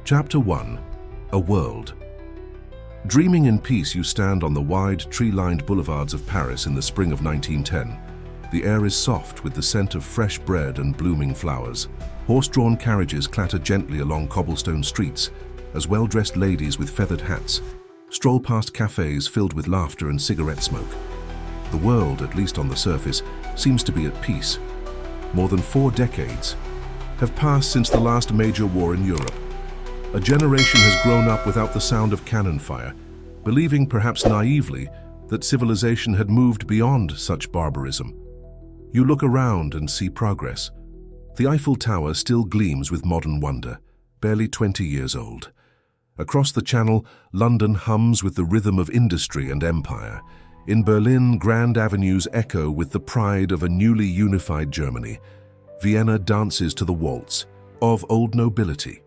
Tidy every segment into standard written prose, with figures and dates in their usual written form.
Chapter 1. A World. Dreaming in peace, you stand on the wide, tree-lined boulevards of Paris in the spring of 1910. The air is soft with the scent of fresh bread and blooming flowers. Horse-drawn carriages clatter gently along cobblestone streets, as well-dressed ladies with feathered hats stroll past cafes filled with laughter and cigarette smoke. The world, at least on the surface, seems to be at peace. More than 4 decades have passed since the last major war in Europe. A generation has grown up without the sound of cannon fire, believing perhaps naively that civilization had moved beyond such barbarism. You look around and see progress. The Eiffel Tower still gleams with modern wonder, barely 20 years old. Across the Channel, London hums with the rhythm of industry and empire. In Berlin, grand avenues echo with the pride of a newly unified Germany. Vienna dances to the waltz of old nobility.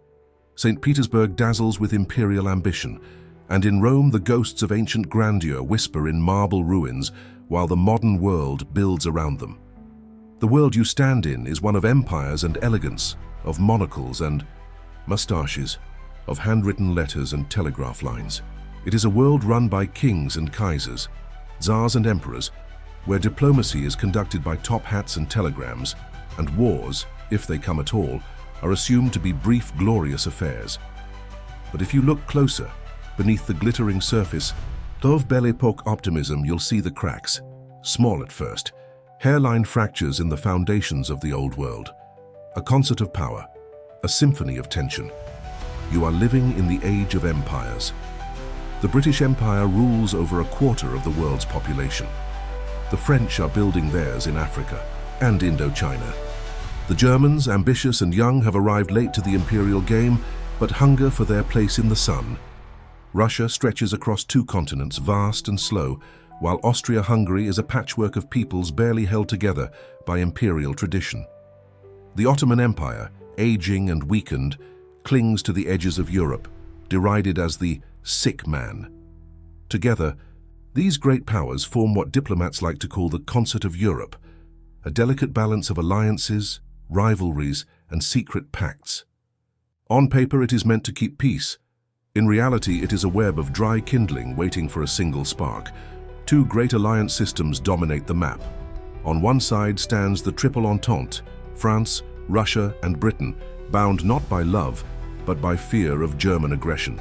St. Petersburg dazzles with imperial ambition, and in Rome the ghosts of ancient grandeur whisper in marble ruins while the modern world builds around them. The world you stand in is one of empires and elegance, of monocles and moustaches, of handwritten letters and telegraph lines. It is a world run by kings and kaisers, tsars and emperors, where diplomacy is conducted by top hats and telegrams, and wars, if they come at all, are assumed to be brief, glorious affairs. But if you look closer, beneath the glittering surface of Belle Epoque optimism, you'll see the cracks, small at first, hairline fractures in the foundations of the old world. A concert of power, a symphony of tension. You are living in the age of empires. The British Empire rules over a quarter of the world's population. The French are building theirs in Africa and Indochina. The Germans, ambitious and young, have arrived late to the imperial game, but hunger for their place in the sun. Russia stretches across 2 continents, vast and slow, while Austria-Hungary is a patchwork of peoples barely held together by imperial tradition. The Ottoman Empire, aging and weakened, clings to the edges of Europe, derided as the sick man. Together, these great powers form what diplomats like to call the concert of Europe, a delicate balance of alliances, rivalries, and secret pacts. On paper, it is meant to keep peace. In reality, it is a web of dry kindling waiting for a single spark. 2 great alliance systems dominate the map. On one side stands the Triple Entente, France, Russia, and Britain, bound not by love, but by fear of German aggression.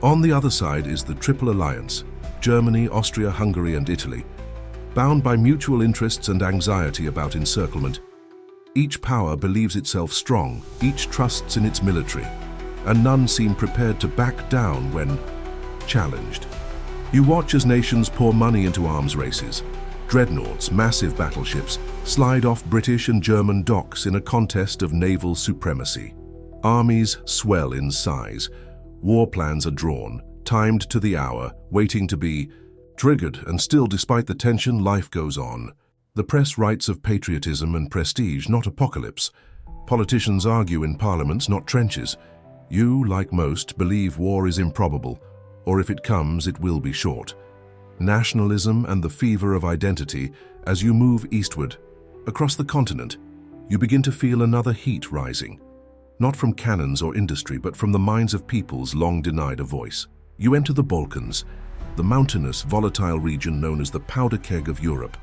On the other side is the Triple Alliance, Germany, Austria, Hungary, and Italy, bound by mutual interests and anxiety about encirclement. Each power believes itself strong, each trusts in its military, and none seem prepared to back down when challenged. You watch as nations pour money into arms races. Dreadnoughts, massive battleships, slide off British and German docks in a contest of naval supremacy. Armies swell in size. War plans are drawn, timed to the hour, waiting to be triggered, and still, despite the tension, life goes on. The press writes of patriotism and prestige, not apocalypse. Politicians argue in parliaments, not trenches. You, like most, believe war is improbable, or if it comes, it will be short. Nationalism and the fever of identity. As you move eastward, across the continent, you begin to feel another heat rising. Not from cannons or industry, but from the minds of peoples long denied a voice. You enter the Balkans, the mountainous, volatile region known as the powder keg of Europe.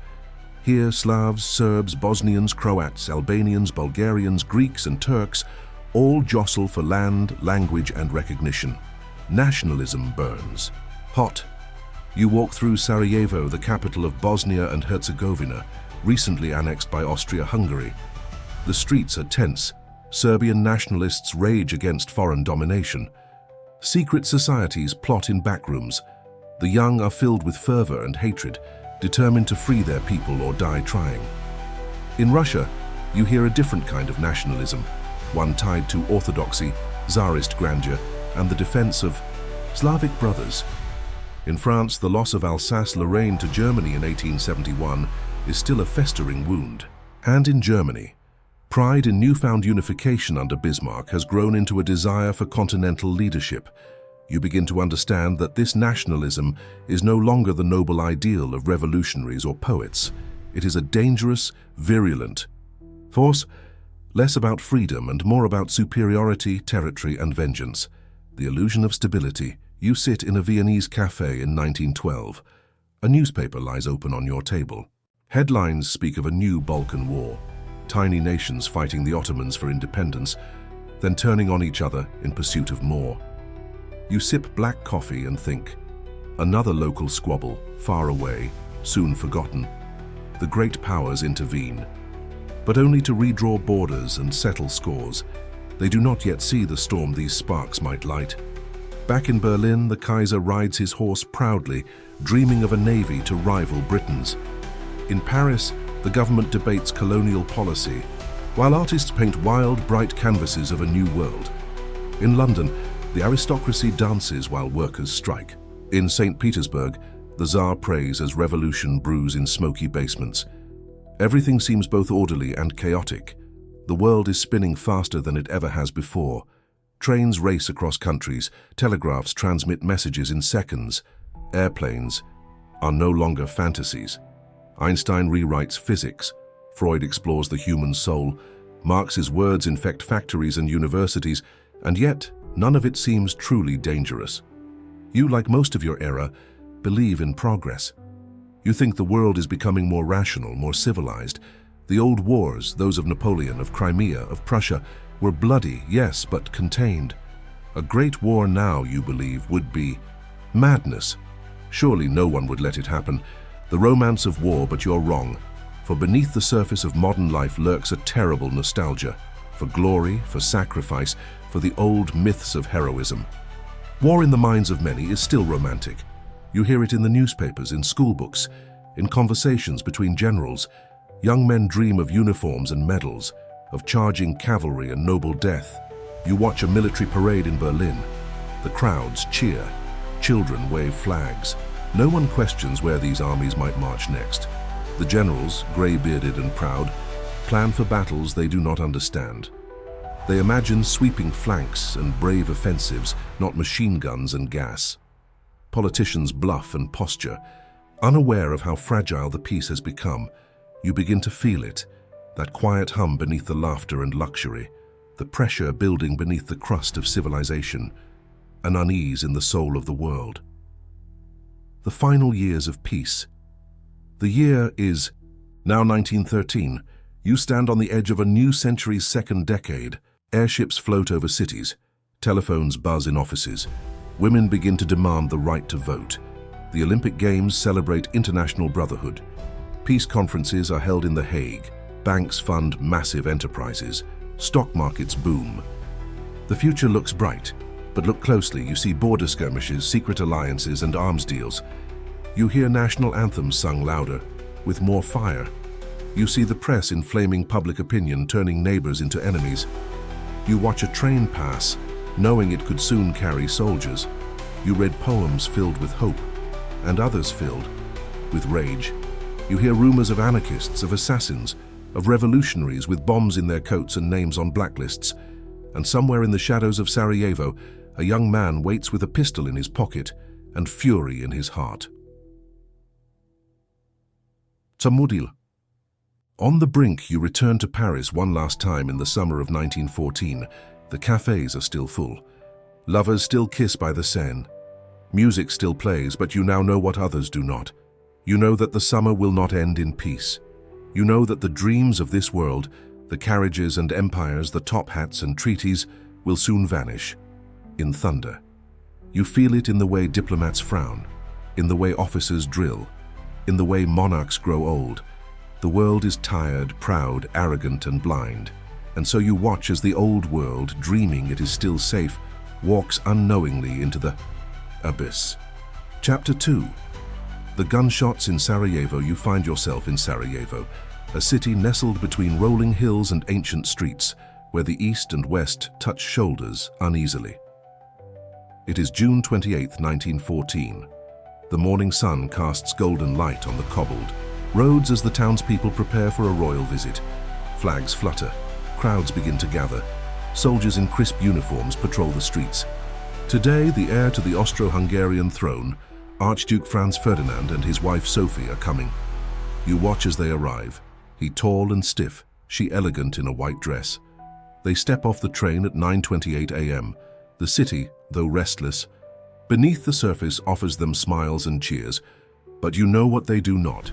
Here, Slavs, Serbs, Bosnians, Croats, Albanians, Bulgarians, Greeks, and Turks all jostle for land, language, and recognition. Nationalism burns. Hot. You walk through Sarajevo, the capital of Bosnia and Herzegovina, recently annexed by Austria-Hungary. The streets are tense. Serbian nationalists rage against foreign domination. Secret societies plot in backrooms. The young are filled with fervor and hatred, determined to free their people or die trying. In Russia, you hear a different kind of nationalism, one tied to orthodoxy, Tsarist grandeur, and the defense of Slavic brothers. In France, the loss of Alsace-Lorraine to Germany in 1871 is still a festering wound. And in Germany, pride in newfound unification under Bismarck has grown into a desire for continental leadership. You begin to understand that this nationalism is no longer the noble ideal of revolutionaries or poets. It is a dangerous, virulent force, less about freedom and more about superiority, territory, and vengeance. The illusion of stability. You sit in a Viennese cafe in 1912. A newspaper lies open on your table. Headlines speak of a new Balkan war, tiny nations fighting the Ottomans for independence, then turning on each other in pursuit of more. You sip black coffee and think, another local squabble, far away, soon forgotten. The great powers intervene, but only to redraw borders and settle scores. They do not yet see the storm these sparks might light. Back in Berlin, the Kaiser rides his horse proudly, dreaming of a navy to rival Britain's. In Paris, the government debates colonial policy, while artists paint wild, bright canvases of a new world. In London, the aristocracy dances while workers strike. In St. Petersburg, the Tsar prays as revolution brews in smoky basements. Everything seems both orderly and chaotic. The world is spinning faster than it ever has before. Trains race across countries, telegraphs transmit messages in seconds. Airplanes are no longer fantasies. Einstein rewrites physics. Freud explores the human soul. Marx's words infect factories and universities, and yet none of it seems truly dangerous. You, like most of your era, believe in progress. You think the world is becoming more rational, more civilized. The old wars, those of Napoleon, of Crimea, of Prussia, were bloody, yes, but contained. A great war now, you believe, would be madness. Surely no one would let it happen. The romance of war, but you're wrong. For beneath the surface of modern life lurks a terrible nostalgia. For glory, for sacrifice, for the old myths of heroism. War in the minds of many is still romantic. You hear it in the newspapers, in school books, in conversations between generals. Young men dream of uniforms and medals, of charging cavalry and noble death. You watch a military parade in Berlin. The crowds cheer. Children wave flags. No one questions where these armies might march next. The generals, grey-bearded and proud, plan for battles they do not understand. They imagine sweeping flanks and brave offensives, not machine guns and gas. Politicians bluff and posture. Unaware of how fragile the peace has become, you begin to feel it, that quiet hum beneath the laughter and luxury, the pressure building beneath the crust of civilization, an unease in the soul of the world. The final years of peace. The year is now 1913. You stand on the edge of a new century's second decade. Airships float over cities. Telephones buzz in offices. Women begin to demand the right to vote. The Olympic Games celebrate international brotherhood. Peace conferences are held in The Hague. Banks fund massive enterprises. Stock markets boom. The future looks bright, but look closely, you see border skirmishes, secret alliances, and arms deals. You hear national anthems sung louder, with more fire. You see the press inflaming public opinion, turning neighbors into enemies. You watch a train pass, knowing it could soon carry soldiers. You read poems filled with hope, and others filled with rage. You hear rumors of anarchists, of assassins, of revolutionaries with bombs in their coats and names on blacklists. And somewhere in the shadows of Sarajevo, a young man waits with a pistol in his pocket and fury in his heart. Tamudil. On the brink, you return to Paris one last time in the summer of 1914. The cafes are still full. Lovers still kiss by the Seine. Music still plays, but you now know what others do not. You know that the summer will not end in peace. You know that the dreams of this world, the carriages and empires, the top hats and treaties, will soon vanish in thunder. You feel it in the way diplomats frown, in the way officers drill, in the way monarchs grow old. The world is tired, proud, arrogant, and blind. And so you watch as the old world, dreaming it is still safe, walks unknowingly into the abyss. Chapter 2. The gunshots in Sarajevo. You find yourself in Sarajevo, a city nestled between rolling hills and ancient streets, where the east and west touch shoulders uneasily. It is June 28, 1914. The morning sun casts golden light on the cobbled roads as the townspeople prepare for a royal visit. Flags flutter, crowds begin to gather. Soldiers in crisp uniforms patrol the streets. Today, the heir to the Austro-Hungarian throne, Archduke Franz Ferdinand, and his wife Sophie are coming. You watch as they arrive. He tall and stiff, she elegant in a white dress. They step off the train at 9:28 a.m. The city, though restless, beneath the surface offers them smiles and cheers, but you know what they do not.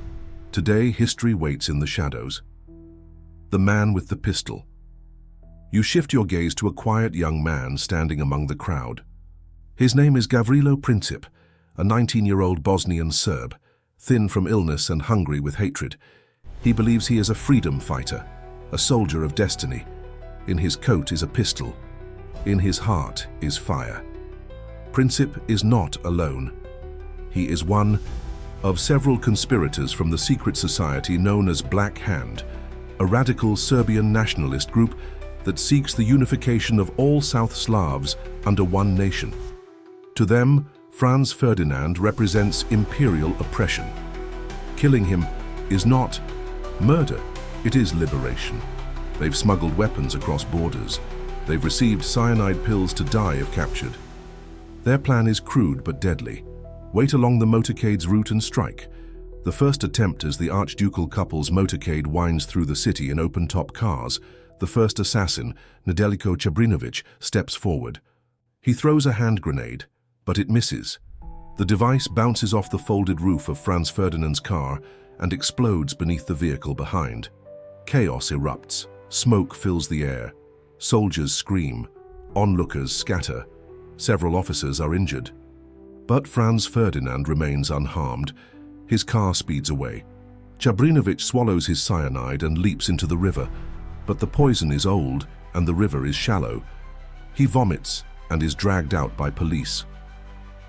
Today, history waits in the shadows. The man with the pistol. You shift your gaze to a quiet young man standing among the crowd. His name is Gavrilo Princip, a 19-year-old Bosnian Serb, thin from illness and hungry with hatred. He believes he is a freedom fighter, a soldier of destiny. In his coat is a pistol. In his heart is fire. Princip is not alone. He is one of several conspirators from the secret society known as Black Hand, a radical Serbian nationalist group that seeks the unification of all South Slavs under one nation. To them, Franz Ferdinand represents imperial oppression. Killing him is not murder, it is liberation. They've smuggled weapons across borders. They've received cyanide pills to die if captured. Their plan is crude but deadly. Wait along the motorcade's route and strike. The first attempt as the archducal couple's motorcade winds through the city in open-top cars, the first assassin, Nedeljko Čabrinović, steps forward. He throws a hand grenade, but it misses. The device bounces off the folded roof of Franz Ferdinand's car and explodes beneath the vehicle behind. Chaos erupts. Smoke fills the air. Soldiers scream. Onlookers scatter. Several officers are injured. But Franz Ferdinand remains unharmed. His car speeds away. Čabrinović swallows his cyanide and leaps into the river, but the poison is old and the river is shallow. He vomits and is dragged out by police.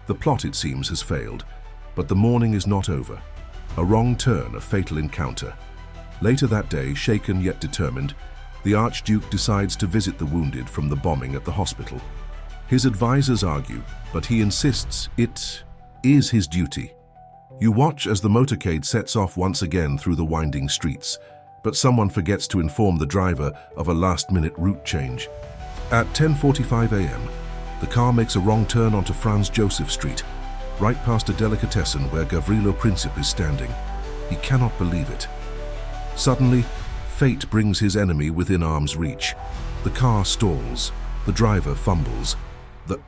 The plot, it seems, has failed, but the morning is not over. A wrong turn, a fatal encounter. Later that day, shaken yet determined, the Archduke decides to visit the wounded from the bombing at the hospital. His advisors argue, but he insists it is his duty. You watch as the motorcade sets off once again through the winding streets, but someone forgets to inform the driver of a last-minute route change. At 10:45 a.m., the car makes a wrong turn onto Franz Joseph Street, right past a delicatessen where Gavrilo Princip is standing. He cannot believe it. Suddenly, fate brings his enemy within arm's reach. The car stalls. The driver fumbles. The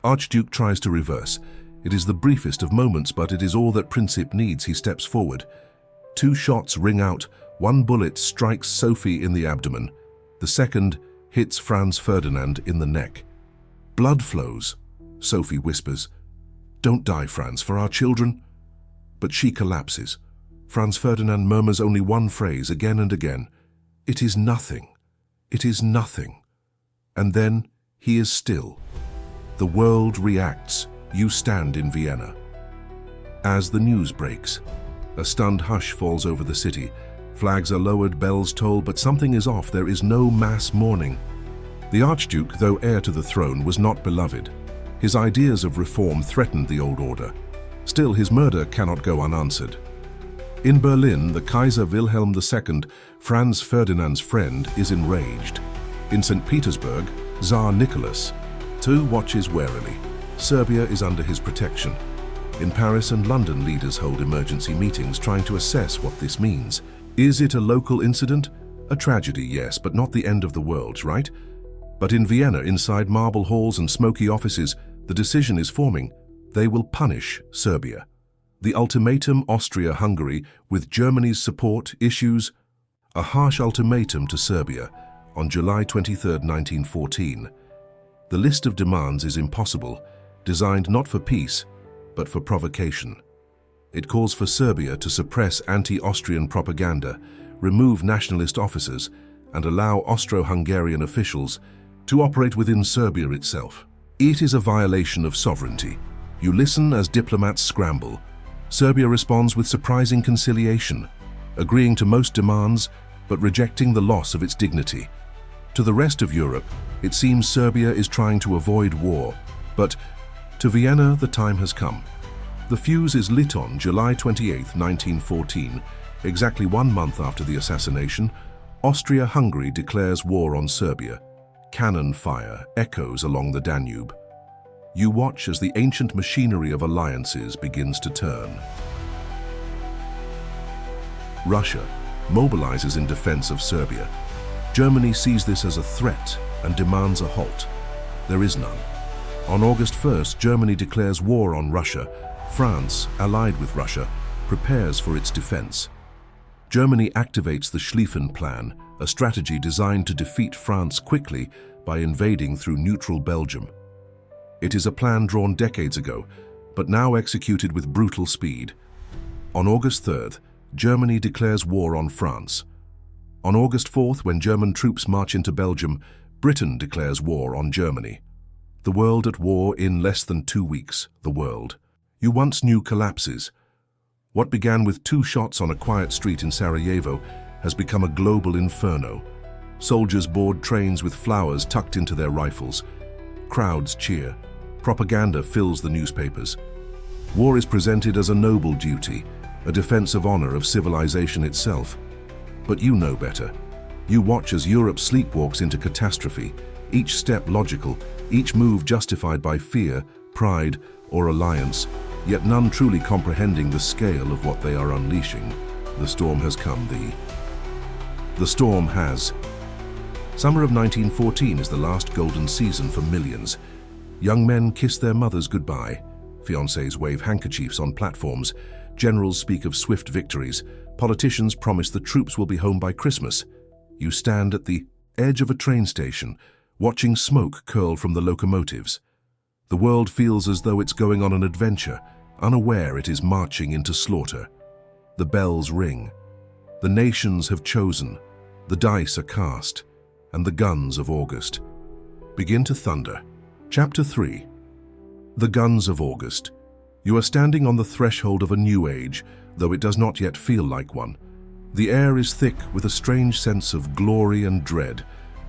Archduke tries to reverse. It is the briefest of moments, but it is all that Princip needs. He steps forward. Two shots ring out. One bullet strikes Sophie in the abdomen. The second hits Franz Ferdinand in the neck. Blood flows. Sophie whispers, "Don't die, Franz, for our children." But she collapses. Franz Ferdinand murmurs only one phrase again and again. "It is nothing. It is nothing." And then he is still. The world reacts. You stand in Vienna. As the news breaks, a stunned hush falls over the city. Flags are lowered, bells toll, but something is off. There is no mass mourning. The Archduke, though heir to the throne, was not beloved. His ideas of reform threatened the old order. Still, his murder cannot go unanswered. In Berlin, the Kaiser Wilhelm II, Franz Ferdinand's friend, is enraged. In St. Petersburg, Tsar Nicholas II watches warily. Serbia is under his protection. In Paris and London, leaders hold emergency meetings trying to assess what this means. Is it a local incident? A tragedy, yes, but not the end of the world, right? But in Vienna, inside marble halls and smoky offices, the decision is forming. They will punish Serbia. The ultimatum Austria-Hungary, with Germany's support, issues a harsh ultimatum to Serbia on July 23, 1914. The list of demands is impossible, designed not for peace, but for provocation. It calls for Serbia to suppress anti-Austrian propaganda, remove nationalist officers, and allow Austro-Hungarian officials to operate within Serbia itself. It is a violation of sovereignty. You listen as diplomats scramble. Serbia responds with surprising conciliation, agreeing to most demands, but rejecting the loss of its dignity. To the rest of Europe, it seems Serbia is trying to avoid war, but to Vienna, the time has come. The fuse is lit on July 28, 1914. Exactly 1 month after the assassination, Austria-Hungary declares war on Serbia. Cannon fire echoes along the Danube. You watch as the ancient machinery of alliances begins to turn. Russia mobilizes in defense of Serbia. Germany sees this as a threat and demands a halt. There is none. On August 1st, Germany declares war on Russia. France, allied with Russia, prepares for its defense. Germany activates the Schlieffen Plan, a strategy designed to defeat France quickly by invading through neutral Belgium. It is a plan drawn decades ago, but now executed with brutal speed. On August 3rd, Germany declares war on France. On August 4th, when German troops march into Belgium, Britain declares war on Germany. The world at war in less than 2 weeks, the world you once knew collapses. What began with 2 shots on a quiet street in Sarajevo has become a global inferno. Soldiers board trains with flowers tucked into their rifles. Crowds cheer. Propaganda fills the newspapers. War is presented as a noble duty, a defense of honor of civilization itself. But you know better. You watch as Europe sleepwalks into catastrophe, each step logical, each move justified by fear, pride, or alliance, yet none truly comprehending the scale of what they are unleashing. The storm has come, the storm has. Summer of 1914 is the last golden season for millions. Young men kiss their mothers goodbye. Fiancés wave handkerchiefs on platforms. Generals speak of swift victories. Politicians promise the troops will be home by Christmas. You stand at the edge of a train station, watching smoke curl from the locomotives. The world feels as though it's going on an adventure, unaware it is marching into slaughter. The bells ring. The nations have chosen. The dice are cast. And the guns of August begin to thunder. Chapter 3. The Guns of August. You are standing on the threshold of a new age, though it does not yet feel like one. The air is thick with a strange sense of glory and dread,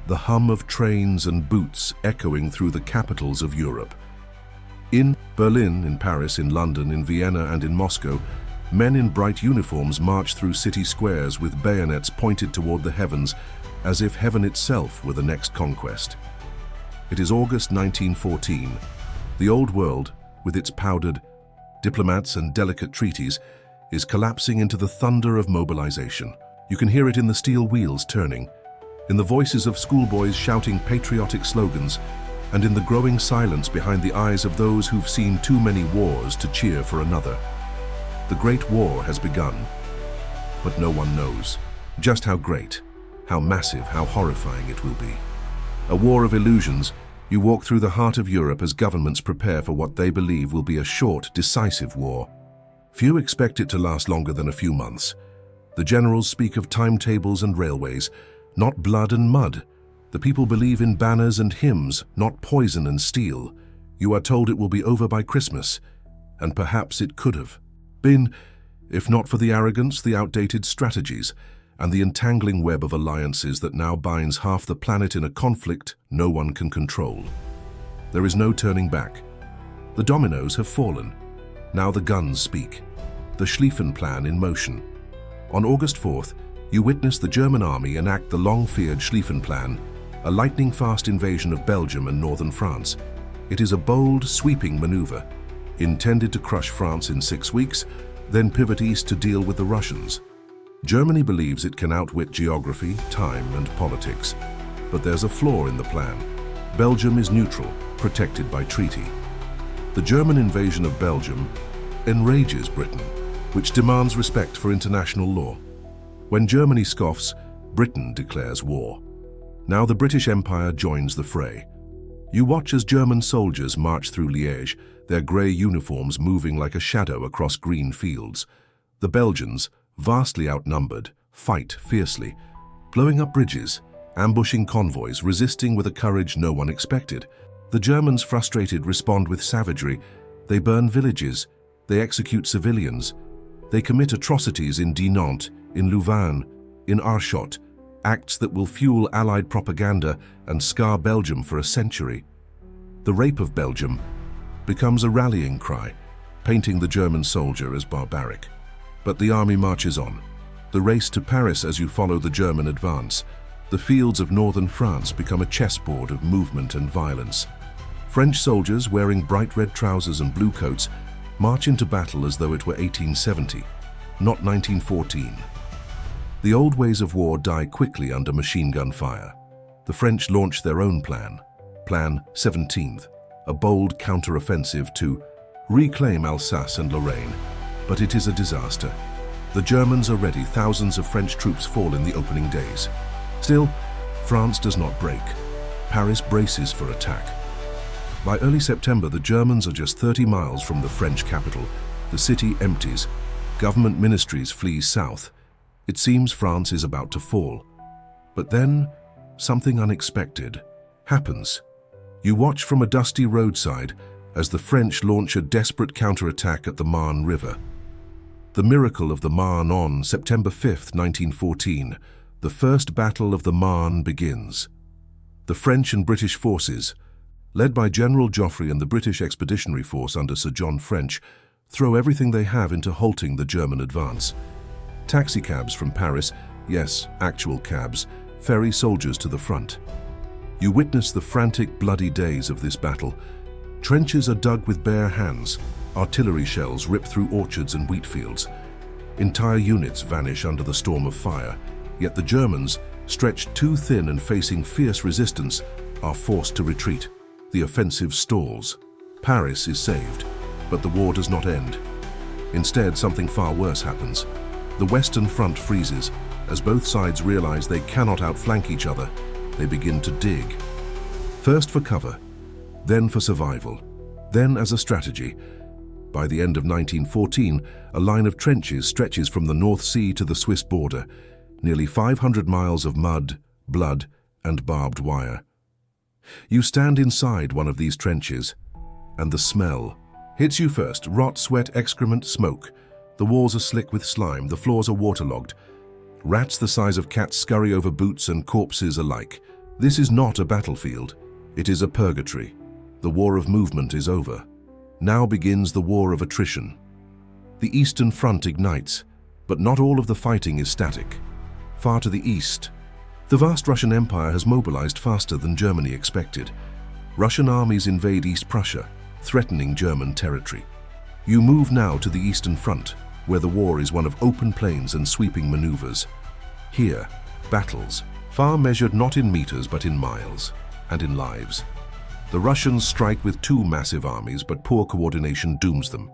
the hum of trains and boots echoing through the capitals of Europe. In Berlin, in Paris, in London, in Vienna, and in Moscow, men in bright uniforms march through city squares with bayonets pointed toward the heavens, as if heaven itself were the next conquest. It is August 1914. The old world, with its powdered diplomats and delicate treaties, is collapsing into the thunder of mobilization. You can hear it in the steel wheels turning, in the voices of schoolboys shouting patriotic slogans, and in the growing silence behind the eyes of those who've seen too many wars to cheer for another. The Great War has begun, but no one knows just how great, how massive, how horrifying it will be. A war of illusions. You walk through the heart of Europe as governments prepare for what they believe will be a short, decisive war. Few expect it to last longer than a few months. The generals speak of timetables and railways, not blood and mud. The people believe in banners and hymns, not poison and steel. You are told it will be over by Christmas, and perhaps it could have been, if not for the arrogance, the outdated strategies, and the entangling web of alliances that now binds half the planet in a conflict no one can control. There is no turning back. The dominoes have fallen. Now the guns speak. The Schlieffen Plan in motion. On August 4th, you witness the German army enact the long-feared Schlieffen Plan, a lightning-fast invasion of Belgium and northern France. It is a bold, sweeping maneuver, intended to crush France in 6 weeks, then pivot east to deal with the Russians. Germany believes it can outwit geography, time, and politics. But there's a flaw in the plan. Belgium is neutral, protected by treaty. The German invasion of Belgium enrages Britain, which demands respect for international law. When Germany scoffs, Britain declares war. Now the British Empire joins the fray. You watch as German soldiers march through Liège, their grey uniforms moving like a shadow across green fields. The Belgians, vastly outnumbered, fight fiercely, blowing up bridges, ambushing convoys, resisting with a courage no one expected. The Germans, frustrated, respond with savagery. They burn villages, they execute civilians, they commit atrocities in Dinant, in Louvain, in Aarschot, acts that will fuel Allied propaganda and scar Belgium for a century. The rape of Belgium becomes a rallying cry, painting the German soldier as barbaric. But the army marches on. The race to Paris as you follow the German advance. The fields of northern France become a chessboard of movement and violence. French soldiers, wearing bright red trousers and blue coats, march into battle as though it were 1870, not 1914. The old ways of war die quickly under machine gun fire. The French launch their own plan. Plan 17th, a bold counter-offensive to reclaim Alsace and Lorraine. But it is a disaster. The Germans are ready. Thousands of French troops fall in the opening days. Still, France does not break. Paris braces for attack. By early September, the Germans are just 30 miles from the French capital. The city empties. Government ministries flee south. It seems France is about to fall. But then, something unexpected happens. You watch from a dusty roadside as the French launch a desperate counterattack at the Marne River. The miracle of the Marne. On September 5, 1914, the First Battle of the Marne begins. The French and British forces, led by General Joffre and the British Expeditionary Force under Sir John French, throw everything they have into halting the German advance. Taxicabs from Paris, yes, actual cabs, ferry soldiers to the front. You witness the frantic, bloody days of this battle. Trenches are dug with bare hands. Artillery shells rip through orchards and wheat fields. Entire units vanish under the storm of fire. Yet the Germans, stretched too thin and facing fierce resistance, are forced to retreat. The offensive stalls. Paris is saved, but the war does not end. Instead, something far worse happens. The Western Front freezes. As both sides realize they cannot outflank each other, they begin to dig. First for cover, then for survival, then as a strategy. By the end of 1914, a line of trenches stretches from the North Sea to the Swiss border, nearly 500 miles of mud, blood, and barbed wire. You stand inside one of these trenches, and the smell hits you first. Rot, sweat, excrement, smoke. The walls are slick with slime, the floors are waterlogged. Rats the size of cats scurry over boots and corpses alike. This is not a battlefield. It is a purgatory. The war of movement is over. Now begins the war of attrition. The Eastern Front ignites, but not all of the fighting is static. Far to the east, the vast Russian Empire has mobilized faster than Germany expected. Russian armies invade East Prussia, threatening German territory. You move now to the Eastern Front, where the war is one of open plains and sweeping maneuvers. Here, battles, far measured not in meters but in miles, and in lives. The Russians strike with two massive armies, but poor coordination dooms them.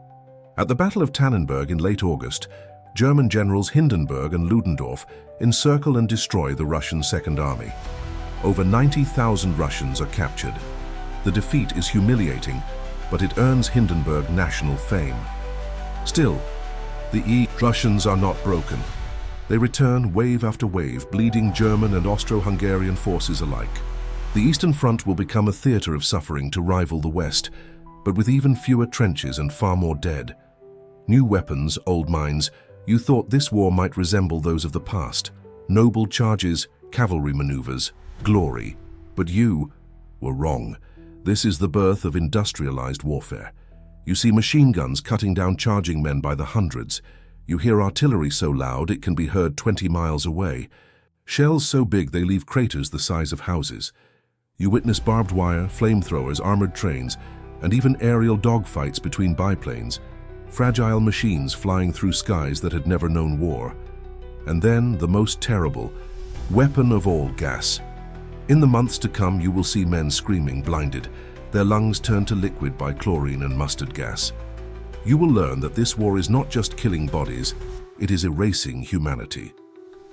At the Battle of Tannenberg in late August, German generals Hindenburg and Ludendorff encircle and destroy the Russian Second Army. Over 90,000 Russians are captured. The defeat is humiliating, but it earns Hindenburg national fame. Still, the Russians are not broken. They return wave after wave, bleeding German and Austro-Hungarian forces alike. The Eastern Front will become a theater of suffering to rival the West, but with even fewer trenches and far more dead. New weapons, old mines. You thought this war might resemble those of the past. Noble charges, cavalry maneuvers, glory. But you were wrong. This is the birth of industrialized warfare. You see machine guns cutting down charging men by the hundreds. You hear artillery so loud it can be heard 20 miles away. Shells so big they leave craters the size of houses. You witness barbed wire, flamethrowers, armored trains, and even aerial dogfights between biplanes. Fragile machines flying through skies that had never known war. And then the most terrible, weapon of all, gas. In the months to come, you will see men screaming, blinded, their lungs turned to liquid by chlorine and mustard gas. You will learn that this war is not just killing bodies, it is erasing humanity.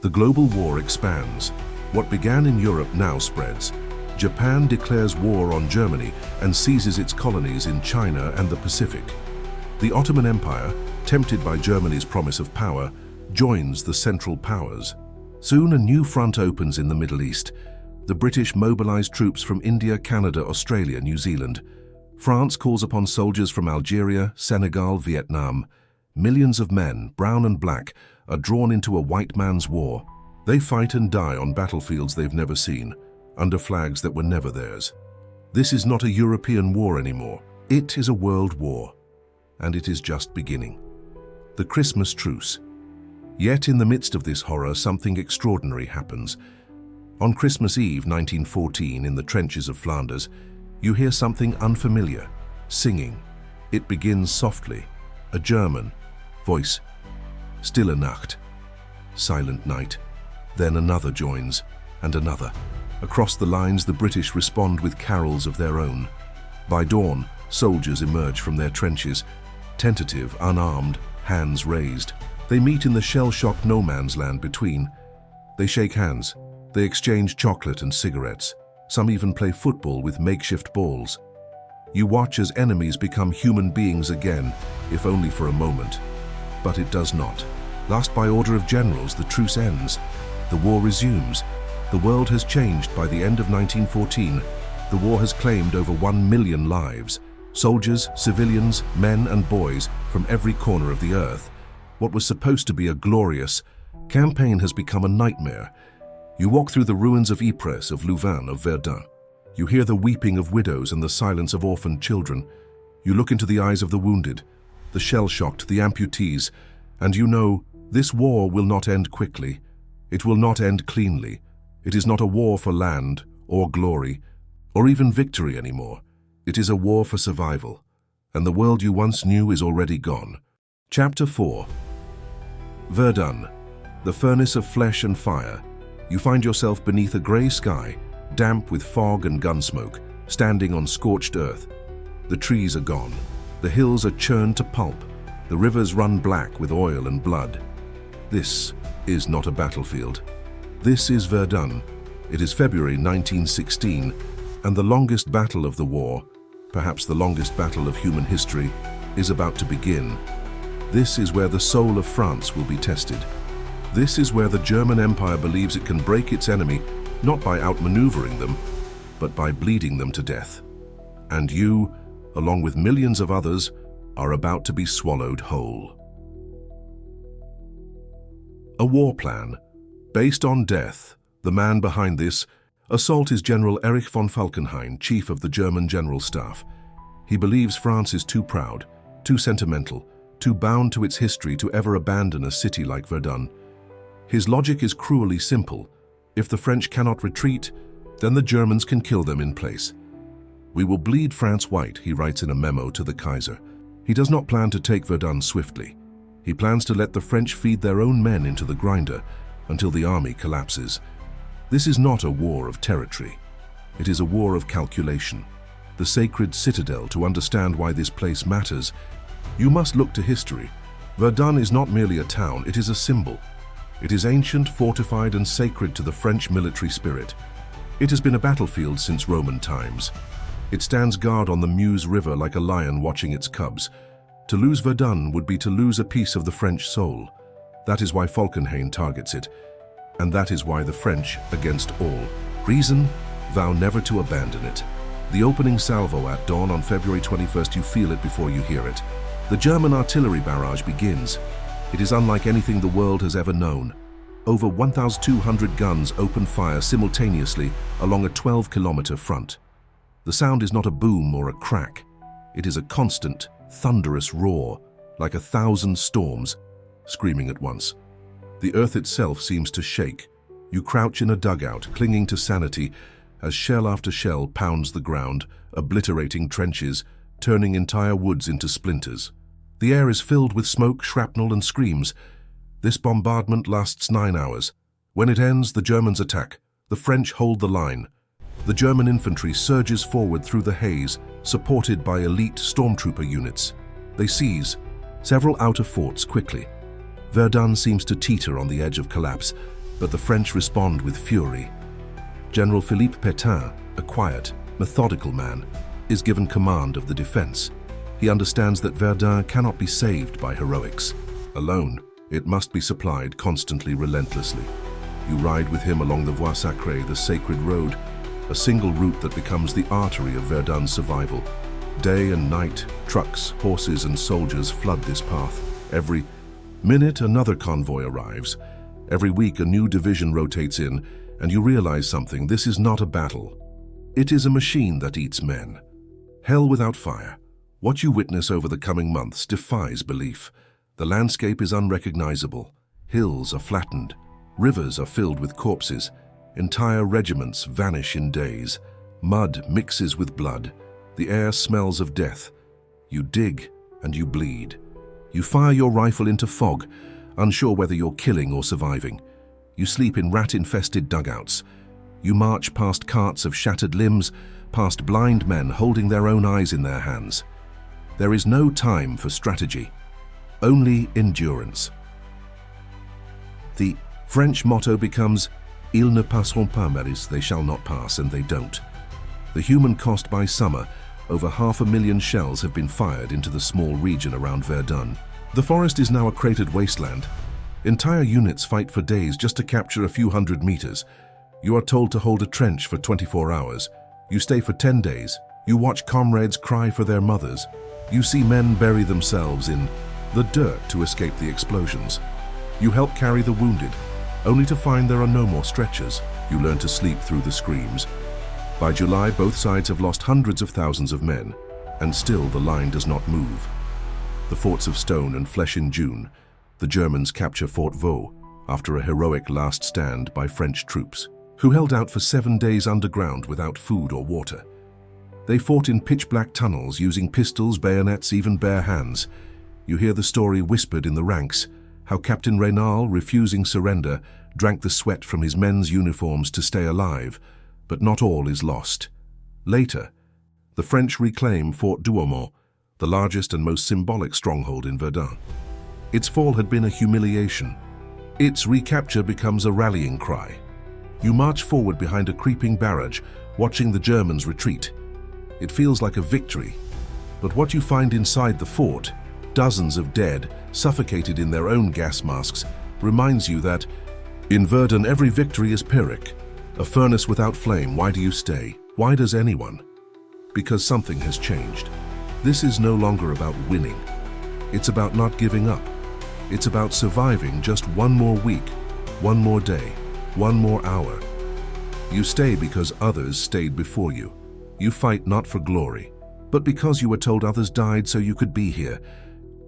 The global war expands. What began in Europe now spreads. Japan declares war on Germany and seizes its colonies in China and the Pacific. The Ottoman Empire, tempted by Germany's promise of power, joins the Central Powers. Soon a new front opens in the Middle East. The British mobilize troops from India, Canada, Australia, New Zealand. France calls upon soldiers from Algeria, Senegal, Vietnam. Millions of men, brown and black, are drawn into a white man's war. They fight and die on battlefields they've never seen, under flags that were never theirs. This is not a European war anymore. It is a world war, and it is just beginning. The Christmas truce. Yet in the midst of this horror, something extraordinary happens. On Christmas Eve 1914, in the trenches of Flanders, you hear something unfamiliar, singing. It begins softly, a German voice. Stille Nacht, silent night. Then another joins, and another. Across the lines, the British respond with carols of their own. By dawn, soldiers emerge from their trenches, tentative, unarmed, hands raised. They meet in the shell-shocked no-man's land between. They shake hands. They exchange chocolate and cigarettes. Some even play football with makeshift balls. You watch as enemies become human beings again, if only for a moment. But it does not. Last by order of generals, the truce ends. The war resumes. The world has changed by the end of 1914. The war has claimed over 1 million lives. Soldiers, civilians, men and boys from every corner of the earth. What was supposed to be a glorious campaign has become a nightmare. You walk through the ruins of Ypres, of Louvain, of Verdun. You hear the weeping of widows and the silence of orphaned children. You look into the eyes of the wounded, the shell-shocked, the amputees, and you know this war will not end quickly. It will not end cleanly. It is not a war for land, or glory, or even victory anymore. It is a war for survival, and the world you once knew is already gone. Chapter 4. Verdun, the furnace of flesh and fire. You find yourself beneath a grey sky, damp with fog and gun smoke, standing on scorched earth. The trees are gone. The hills are churned to pulp. The rivers run black with oil and blood. This is not a battlefield. This is Verdun. It is February 1916, and the longest battle of the war, perhaps the longest battle of human history, is about to begin. This is where the soul of France will be tested. This is where the German Empire believes it can break its enemy, not by outmaneuvering them, but by bleeding them to death. And you, along with millions of others, are about to be swallowed whole. A war plan. Based on death, the man behind this assault is General Erich von Falkenhayn, chief of the German General Staff. He believes France is too proud, too sentimental, too bound to its history to ever abandon a city like Verdun. His logic is cruelly simple. If the French cannot retreat, then the Germans can kill them in place. "We will bleed France white," he writes in a memo to the Kaiser. He does not plan to take Verdun swiftly. He plans to let the French feed their own men into the grinder until the army collapses. This is not a war of territory. It is a war of calculation. The sacred citadel. To understand why this place matters, you must look to history. Verdun is not merely a town, it is a symbol. It is ancient, fortified, and sacred to the French military spirit. It has been a battlefield since Roman times. It stands guard on the Meuse River like a lion watching its cubs. To lose Verdun would be to lose a piece of the French soul. That is why Falkenhayn targets it. And that is why the French, against all reason, vow never to abandon it. The opening salvo at dawn on February 21st, you feel it before you hear it. The German artillery barrage begins. It is unlike anything the world has ever known. Over 1,200 guns open fire simultaneously along a 12-kilometer front. The sound is not a boom or a crack. It is a constant, thunderous roar, like 1,000 storms screaming at once. The earth itself seems to shake. You crouch in a dugout, clinging to sanity, as shell after shell pounds the ground, obliterating trenches, turning entire woods into splinters. The air is filled with smoke, shrapnel, and screams. This bombardment lasts 9 hours. When it ends, the Germans attack. The French hold the line. The German infantry surges forward through the haze, supported by elite stormtrooper units. They seize several outer forts quickly. Verdun seems to teeter on the edge of collapse, but the French respond with fury. General Philippe Pétain, a quiet, methodical man, is given command of the defense. He understands that Verdun cannot be saved by heroics alone. It must be supplied constantly, relentlessly. You ride with him along the Voie Sacrée, the sacred road, a single route that becomes the artery of Verdun's survival. Day and night, trucks, horses, and soldiers flood this path. Every minute, another convoy arrives. Every week, a new division rotates in, and you realize something: this is not a battle. It is a machine that eats men. Hell without fire. What you witness over the coming months defies belief. The landscape is unrecognizable. Hills are flattened. Rivers are filled with corpses. Entire regiments vanish in days. Mud mixes with blood. The air smells of death. You dig and you bleed. You fire your rifle into fog, unsure whether you're killing or surviving. You sleep in rat-infested dugouts. You march past carts of shattered limbs, past blind men holding their own eyes in their hands. There is no time for strategy, only endurance. The French motto becomes, "Ils ne passeront pas, Maris," they shall not pass, and they don't. The human cost by summer, over 500,000 shells have been fired into the small region around Verdun. The forest is now a cratered wasteland. Entire units fight for days just to capture a few hundred meters. You are told to hold a trench for 24 hours. You stay for 10 days. You watch comrades cry for their mothers. You see men bury themselves in the dirt to escape the explosions. You help carry the wounded, only to find there are no more stretchers. You learn to sleep through the screams. By July, both sides have lost hundreds of thousands of men, and still the line does not move. The forts of stone and flesh in June. The Germans capture Fort Vaux after a heroic last stand by French troops, who held out for 7 days underground without food or water. They fought in pitch-black tunnels using pistols, bayonets, even bare hands. You hear the story whispered in the ranks, how Captain Reynal, refusing surrender, drank the sweat from his men's uniforms to stay alive. But not all is lost. Later, the French reclaim Fort Douaumont, the largest and most symbolic stronghold in Verdun. Its fall had been a humiliation. Its recapture becomes a rallying cry. You march forward behind a creeping barrage, watching the Germans retreat. It feels like a victory, but what you find inside the fort, dozens of dead, suffocated in their own gas masks, reminds you that in Verdun every victory is Pyrrhic. A furnace without flame. Why do you stay? Why does anyone? Because something has changed. This is no longer about winning. It's about not giving up. It's about surviving just one more week, one more day, one more hour. You stay because others stayed before you. You fight not for glory, but because you were told others died so you could be here.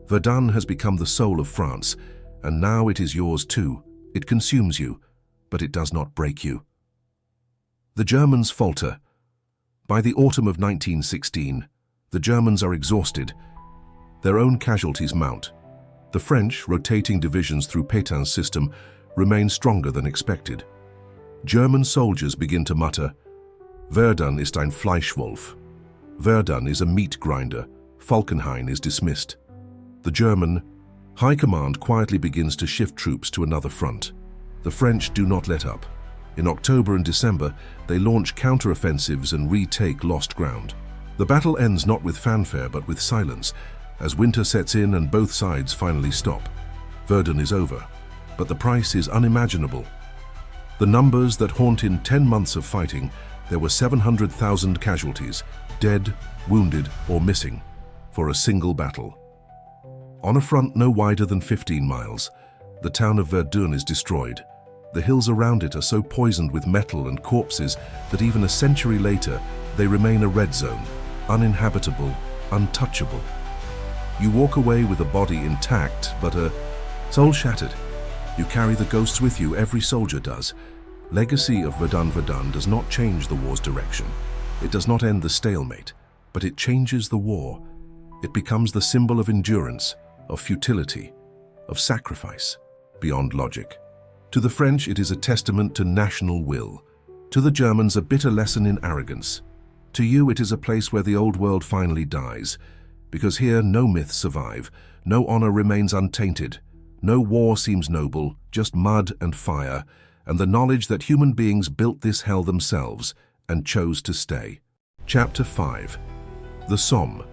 Verdun has become the soul of France, and now it is yours too. It consumes you, but it does not break you. The Germans falter. By the autumn of 1916, the Germans are exhausted. Their own casualties mount. The French, rotating divisions through Pétain's system, remain stronger than expected. German soldiers begin to mutter, "Verdun ist ein Fleischwolf." Verdun is a meat grinder. Falkenhayn is dismissed. The German High Command quietly begins to shift troops to another front. The French do not let up. In October and December, they launch counter-offensives and retake lost ground. The battle ends not with fanfare but with silence, as winter sets in and both sides finally stop. Verdun is over, but the price is unimaginable. The numbers that haunt in 10 months of fighting, there were 700,000 casualties, dead, wounded, or missing, for a single battle. On a front no wider than 15 miles, the town of Verdun is destroyed. The hills around it are so poisoned with metal and corpses that even a century later, they remain a red zone, uninhabitable, untouchable. You walk away with a body intact, but a soul shattered. You carry the ghosts with you, every soldier does. Legacy of Verdun does not change the war's direction. It does not end the stalemate, but it changes the war. It becomes the symbol of endurance, of futility, of sacrifice, beyond logic. To the French, it is a testament to national will. To the Germans, a bitter lesson in arrogance. To you, it is a place where the old world finally dies, because here no myths survive, no honor remains untainted, no war seems noble, just mud and fire, and the knowledge that human beings built this hell themselves and chose to stay. Chapter 5. The Somme.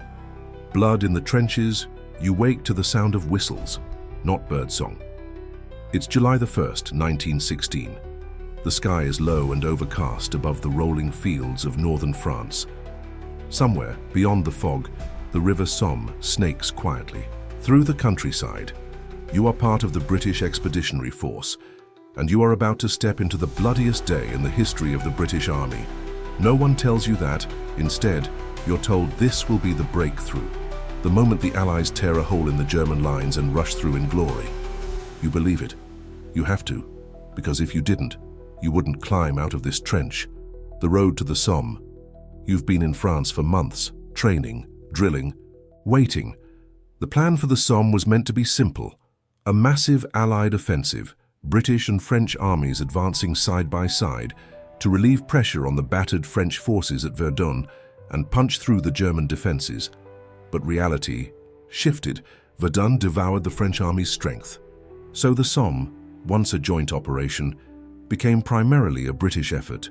Blood in the trenches, you wake to the sound of whistles, not birdsong. It's July the 1st, 1916. The sky is low and overcast above the rolling fields of northern France. Somewhere, beyond the fog, the River Somme snakes quietly. Through the countryside, you are part of the British Expeditionary Force, and you are about to step into the bloodiest day in the history of the British Army. No one tells you that. Instead, you're told this will be the breakthrough, the moment the Allies tear a hole in the German lines and rush through in glory. You believe it. You have to, because if you didn't, you wouldn't climb out of this trench. The road to the Somme. You've been in France for months, training, drilling, waiting. The plan for the Somme was meant to be simple. A massive Allied offensive, British and French armies advancing side by side, to relieve pressure on the battered French forces at Verdun and punch through the German defenses. But reality shifted. Verdun devoured the French army's strength. So the Somme, once a joint operation, became primarily a British effort,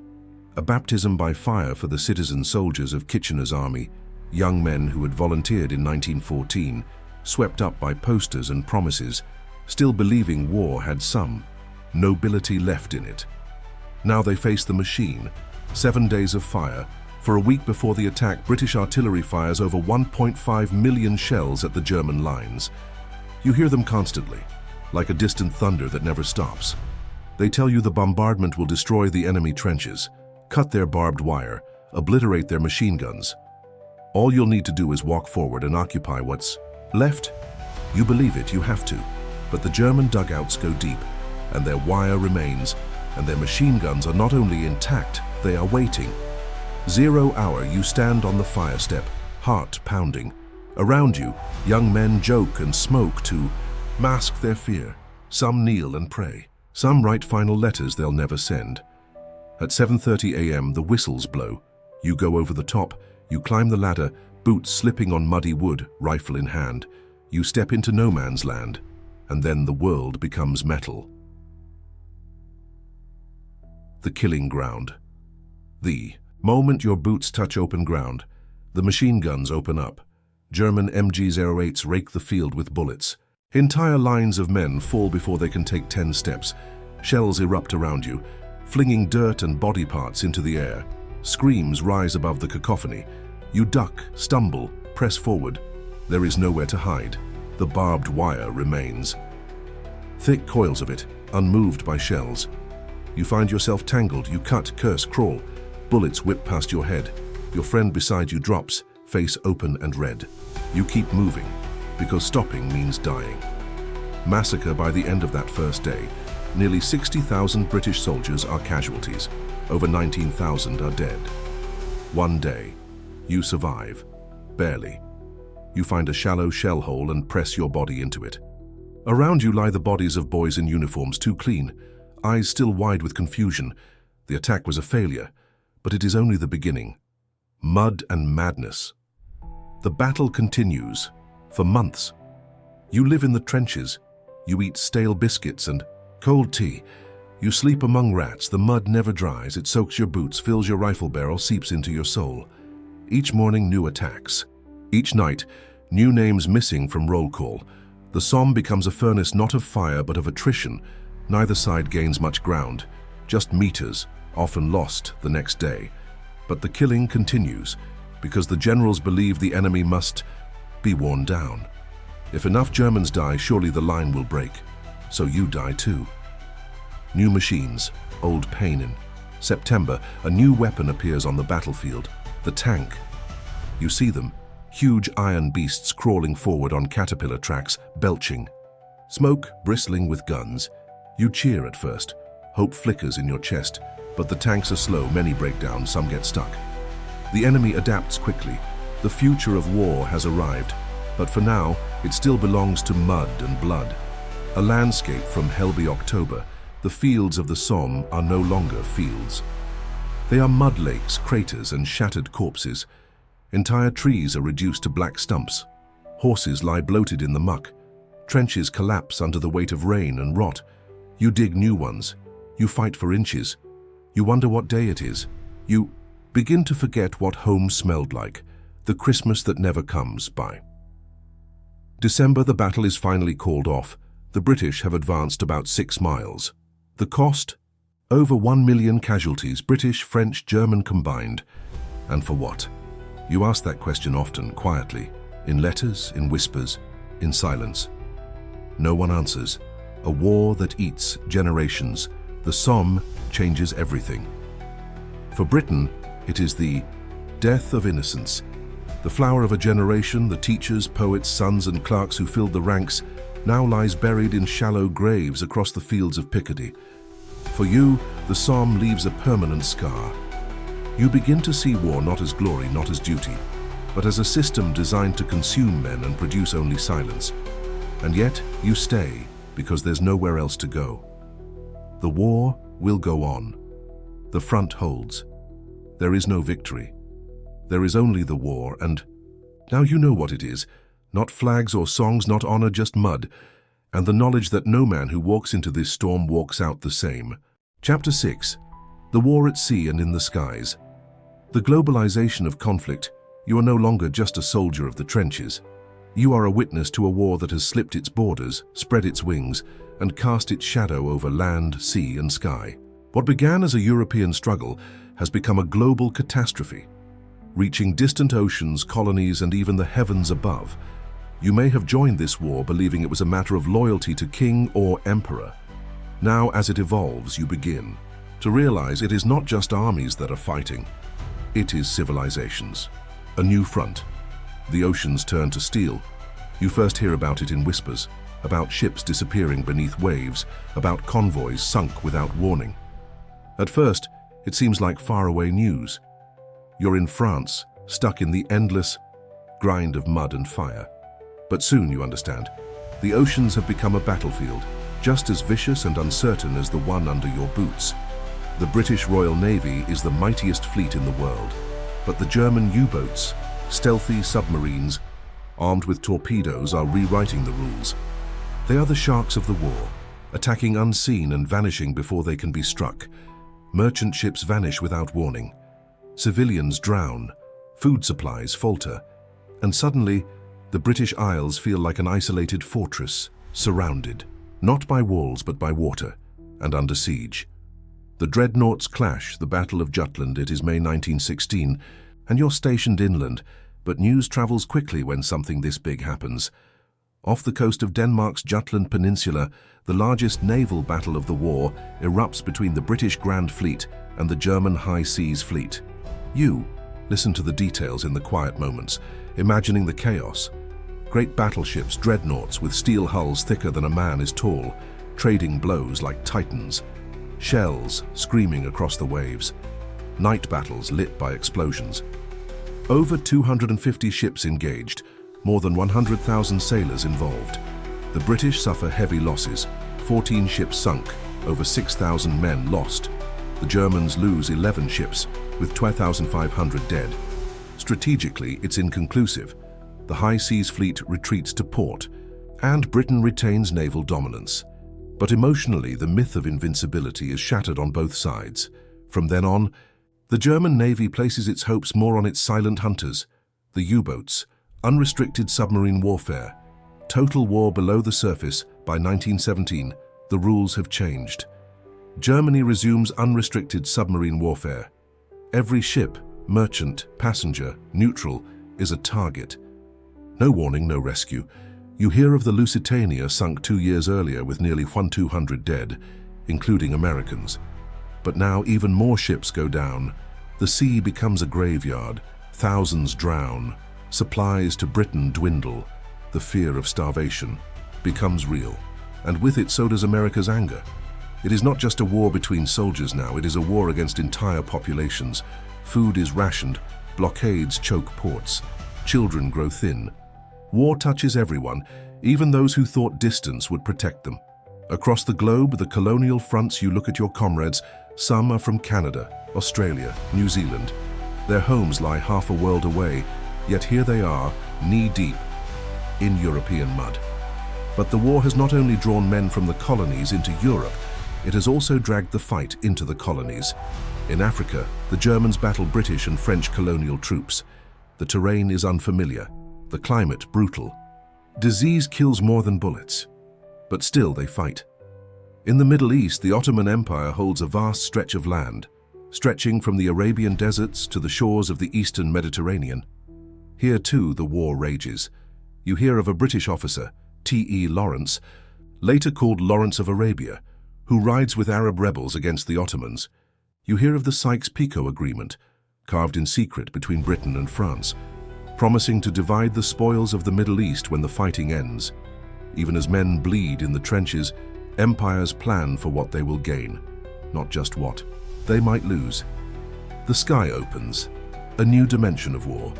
a baptism by fire for the citizen soldiers of Kitchener's army, young men who had volunteered in 1914, swept up by posters and promises, still believing war had some nobility left in it. Now they faced the machine, 7 days of fire. For a week before the attack, British artillery fires over 1.5 million shells at the German lines. You hear them constantly, like a distant thunder that never stops. They tell you the bombardment will destroy the enemy trenches, cut their barbed wire, obliterate their machine guns. All you'll need to do is walk forward and occupy what's left. You believe it, you have to. But the German dugouts go deep, and their wire remains, and their machine guns are not only intact, they are waiting. 0 hour, you stand on the fire step, heart pounding. Around you, young men joke and smoke to mask their fear. Some kneel and pray. Some write final letters they'll never send. At 7:30 a.m., the whistles blow. You go over the top, you climb the ladder, boots slipping on muddy wood, rifle in hand. You step into no man's land, and then the world becomes metal. The killing ground. The moment your boots touch open ground, the machine guns open up. German MG-08s rake the field with bullets. Entire lines of men fall before they can take 10 steps. Shells erupt around you, flinging dirt and body parts into the air. Screams rise above the cacophony. You duck, stumble, press forward. There is nowhere to hide. The barbed wire remains. Thick coils of it, unmoved by shells. You find yourself tangled, you cut, curse, crawl. Bullets whip past your head. Your friend beside you drops, face open and red. You keep moving, because stopping means dying. Massacre by the end of that first day. Nearly 60,000 British soldiers are casualties. Over 19,000 are dead. One day, you survive. Barely. You find a shallow shell hole and press your body into it. Around you lie the bodies of boys in uniforms, too clean, eyes still wide with confusion. The attack was a failure, but it is only the beginning. Mud and madness. The battle continues, for months. You live in the trenches. You eat stale biscuits and cold tea. You sleep among rats. The mud never dries. It soaks your boots, fills your rifle barrel, seeps into your soul. Each morning, new attacks. Each night, new names missing from roll call. The Somme becomes a furnace not of fire but of attrition. Neither side gains much ground, just meters, often lost the next day. But the killing continues, because the generals believe the enemy must be worn down. If enough Germans die, surely the line will break. So you die too. New machines, old pain in. September, a new weapon appears on the battlefield, the tank. You see them, huge iron beasts crawling forward on caterpillar tracks, belching. Smoke bristling with guns. You cheer at first. Hope flickers in your chest, but the tanks are slow, many break down, some get stuck. The enemy adapts quickly. The future of war has arrived, but for now, it still belongs to mud and blood. A landscape from Helby October, the fields of the Somme are no longer fields. They are mud lakes, craters, and shattered corpses. Entire trees are reduced to black stumps. Horses lie bloated in the muck. Trenches collapse under the weight of rain and rot. You dig new ones. You fight for inches. You wonder what day it is. You begin to forget what home smelled like, the Christmas that never comes by. December, the battle is finally called off. The British have advanced about 6 miles. The cost? Over 1 million casualties, British, French, German combined. And for what? You ask that question often, quietly, in letters, in whispers, in silence. No one answers. A war that eats generations. The Somme changes everything. For Britain, it is the death of innocence. The flower of a generation, the teachers, poets, sons and clerks who filled the ranks, now lies buried in shallow graves across the fields of Picardy. For you, the Somme leaves a permanent scar. You begin to see war not as glory, not as duty, but as a system designed to consume men and produce only silence. And yet, you stay, because there's nowhere else to go. The war will go on. The front holds. There is no victory. There is only the war, and now you know what it is. Not flags or songs, not honor, just mud, and the knowledge that no man who walks into this storm walks out the same. Chapter 6. The War at Sea and in the Skies. The globalization of conflict. You are no longer just a soldier of the trenches. You are a witness to a war that has slipped its borders, spread its wings, and cast its shadow over land, sea, and sky. What began as a European struggle has become a global catastrophe, reaching distant oceans, colonies, and even the heavens above. You may have joined this war believing it was a matter of loyalty to king or emperor. Now, as it evolves, you begin to realize it is not just armies that are fighting. It is civilizations. A new front. The oceans turn to steel. You first hear about it in whispers, about ships disappearing beneath waves, about convoys sunk without warning. At first, it seems like faraway news. You're in France, stuck in the endless grind of mud and fire. But soon you understand, the oceans have become a battlefield, just as vicious and uncertain as the one under your boots. The British Royal Navy is the mightiest fleet in the world, but the German U-boats, stealthy submarines, armed with torpedoes, are rewriting the rules. They are the sharks of the war, attacking unseen and vanishing before they can be struck. Merchant ships vanish without warning. Civilians drown, food supplies falter, and suddenly, the British Isles feel like an isolated fortress, surrounded, not by walls but by water, and under siege. The dreadnoughts clash, the Battle of Jutland. It is May 1916, and you're stationed inland, but news travels quickly when something this big happens. Off the coast of Denmark's Jutland Peninsula, the largest naval battle of the war erupts between the British Grand Fleet and the German High Seas Fleet. You listen to the details in the quiet moments, imagining the chaos. Great battleships, dreadnoughts with steel hulls thicker than a man is tall, trading blows like titans. Shells screaming across the waves. Night battles lit by explosions. Over 250 ships engaged, more than 100,000 sailors involved. The British suffer heavy losses, 14 ships sunk, over 6,000 men lost. The Germans lose 11 ships, with 12,500 dead. Strategically, it's inconclusive. The High Seas Fleet retreats to port, and Britain retains naval dominance. But emotionally, the myth of invincibility is shattered on both sides. From then on, the German Navy places its hopes more on its silent hunters, the U-boats, unrestricted submarine warfare, total war below the surface. By 1917, the rules have changed. Germany resumes unrestricted submarine warfare. Every ship, merchant, passenger, neutral, is a target. No warning, no rescue. You hear of the Lusitania, sunk 2 years earlier with nearly 1,200 dead, including Americans. But now even more ships go down. The sea becomes a graveyard. Thousands drown. Supplies to Britain dwindle. The fear of starvation becomes real. And with it, so does America's anger. It is not just a war between soldiers now, it is a war against entire populations. Food is rationed. Blockades choke ports. Children grow thin. War touches everyone, even those who thought distance would protect them. Across the globe, the colonial fronts, you look at your comrades. Some are from Canada, Australia, New Zealand. Their homes lie half a world away, yet here they are, knee-deep in European mud. But the war has not only drawn men from the colonies into Europe, it has also dragged the fight into the colonies. In Africa, the Germans battle British and French colonial troops. The terrain is unfamiliar. The climate brutal. Disease kills more than bullets. But still they fight. In the Middle East, the Ottoman Empire holds a vast stretch of land, stretching from the Arabian deserts to the shores of the eastern Mediterranean. Here too the war rages. You hear of a British officer, T.E. Lawrence, later called Lawrence of Arabia, who rides with Arab rebels against the Ottomans. You hear of the Sykes-Picot Agreement, carved in secret between Britain and France, promising to divide the spoils of the Middle East when the fighting ends. Even as men bleed in the trenches, empires plan for what they will gain, not just what they might lose. The sky opens, a new dimension of war.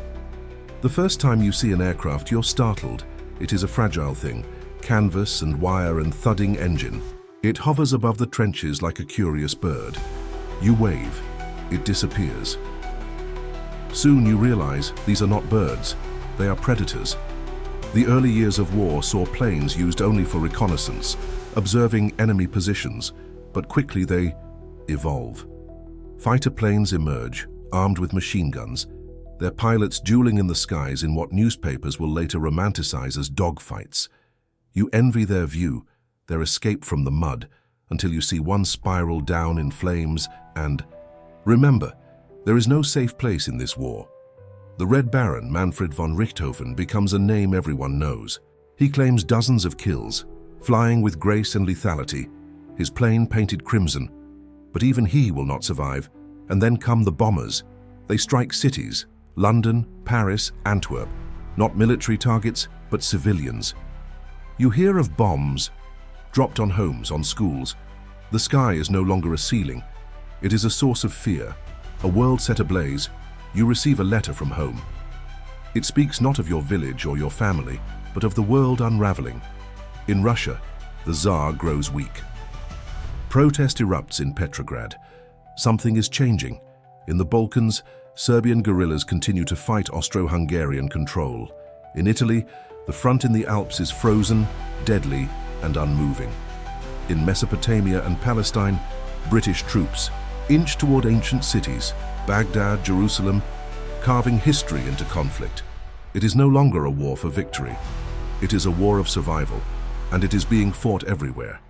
The first time you see an aircraft, you're startled. It is a fragile thing, canvas and wire and thudding engine. It hovers above the trenches like a curious bird. You wave. It disappears. Soon you realize these are not birds. They are predators. The early years of war saw planes used only for reconnaissance, observing enemy positions, but quickly they evolve. Fighter planes emerge, armed with machine guns, their pilots dueling in the skies in what newspapers will later romanticize as dogfights. You envy their view, their escape from the mud, until you see one spiral down in flames and... Remember, there is no safe place in this war. The Red Baron, Manfred von Richthofen, becomes a name everyone knows. He claims dozens of kills, flying with grace and lethality, his plane painted crimson. But even he will not survive. And then come the bombers. They strike cities, London, Paris, Antwerp. Not military targets, but civilians. You hear of bombs dropped on homes, on schools. The sky is no longer a ceiling. It is a source of fear. A world set ablaze. You receive a letter from home. It speaks not of your village or your family, but of the world unraveling. In Russia, the Tsar grows weak. Protest erupts in Petrograd. Something is changing. In the Balkans, Serbian guerrillas continue to fight Austro-Hungarian control. In Italy, the front in the Alps is frozen, deadly, and unmoving. In Mesopotamia and Palestine, British troops inch toward ancient cities, Baghdad, Jerusalem, carving history into conflict. It is no longer a war for victory. It is a war of survival, and it is being fought everywhere.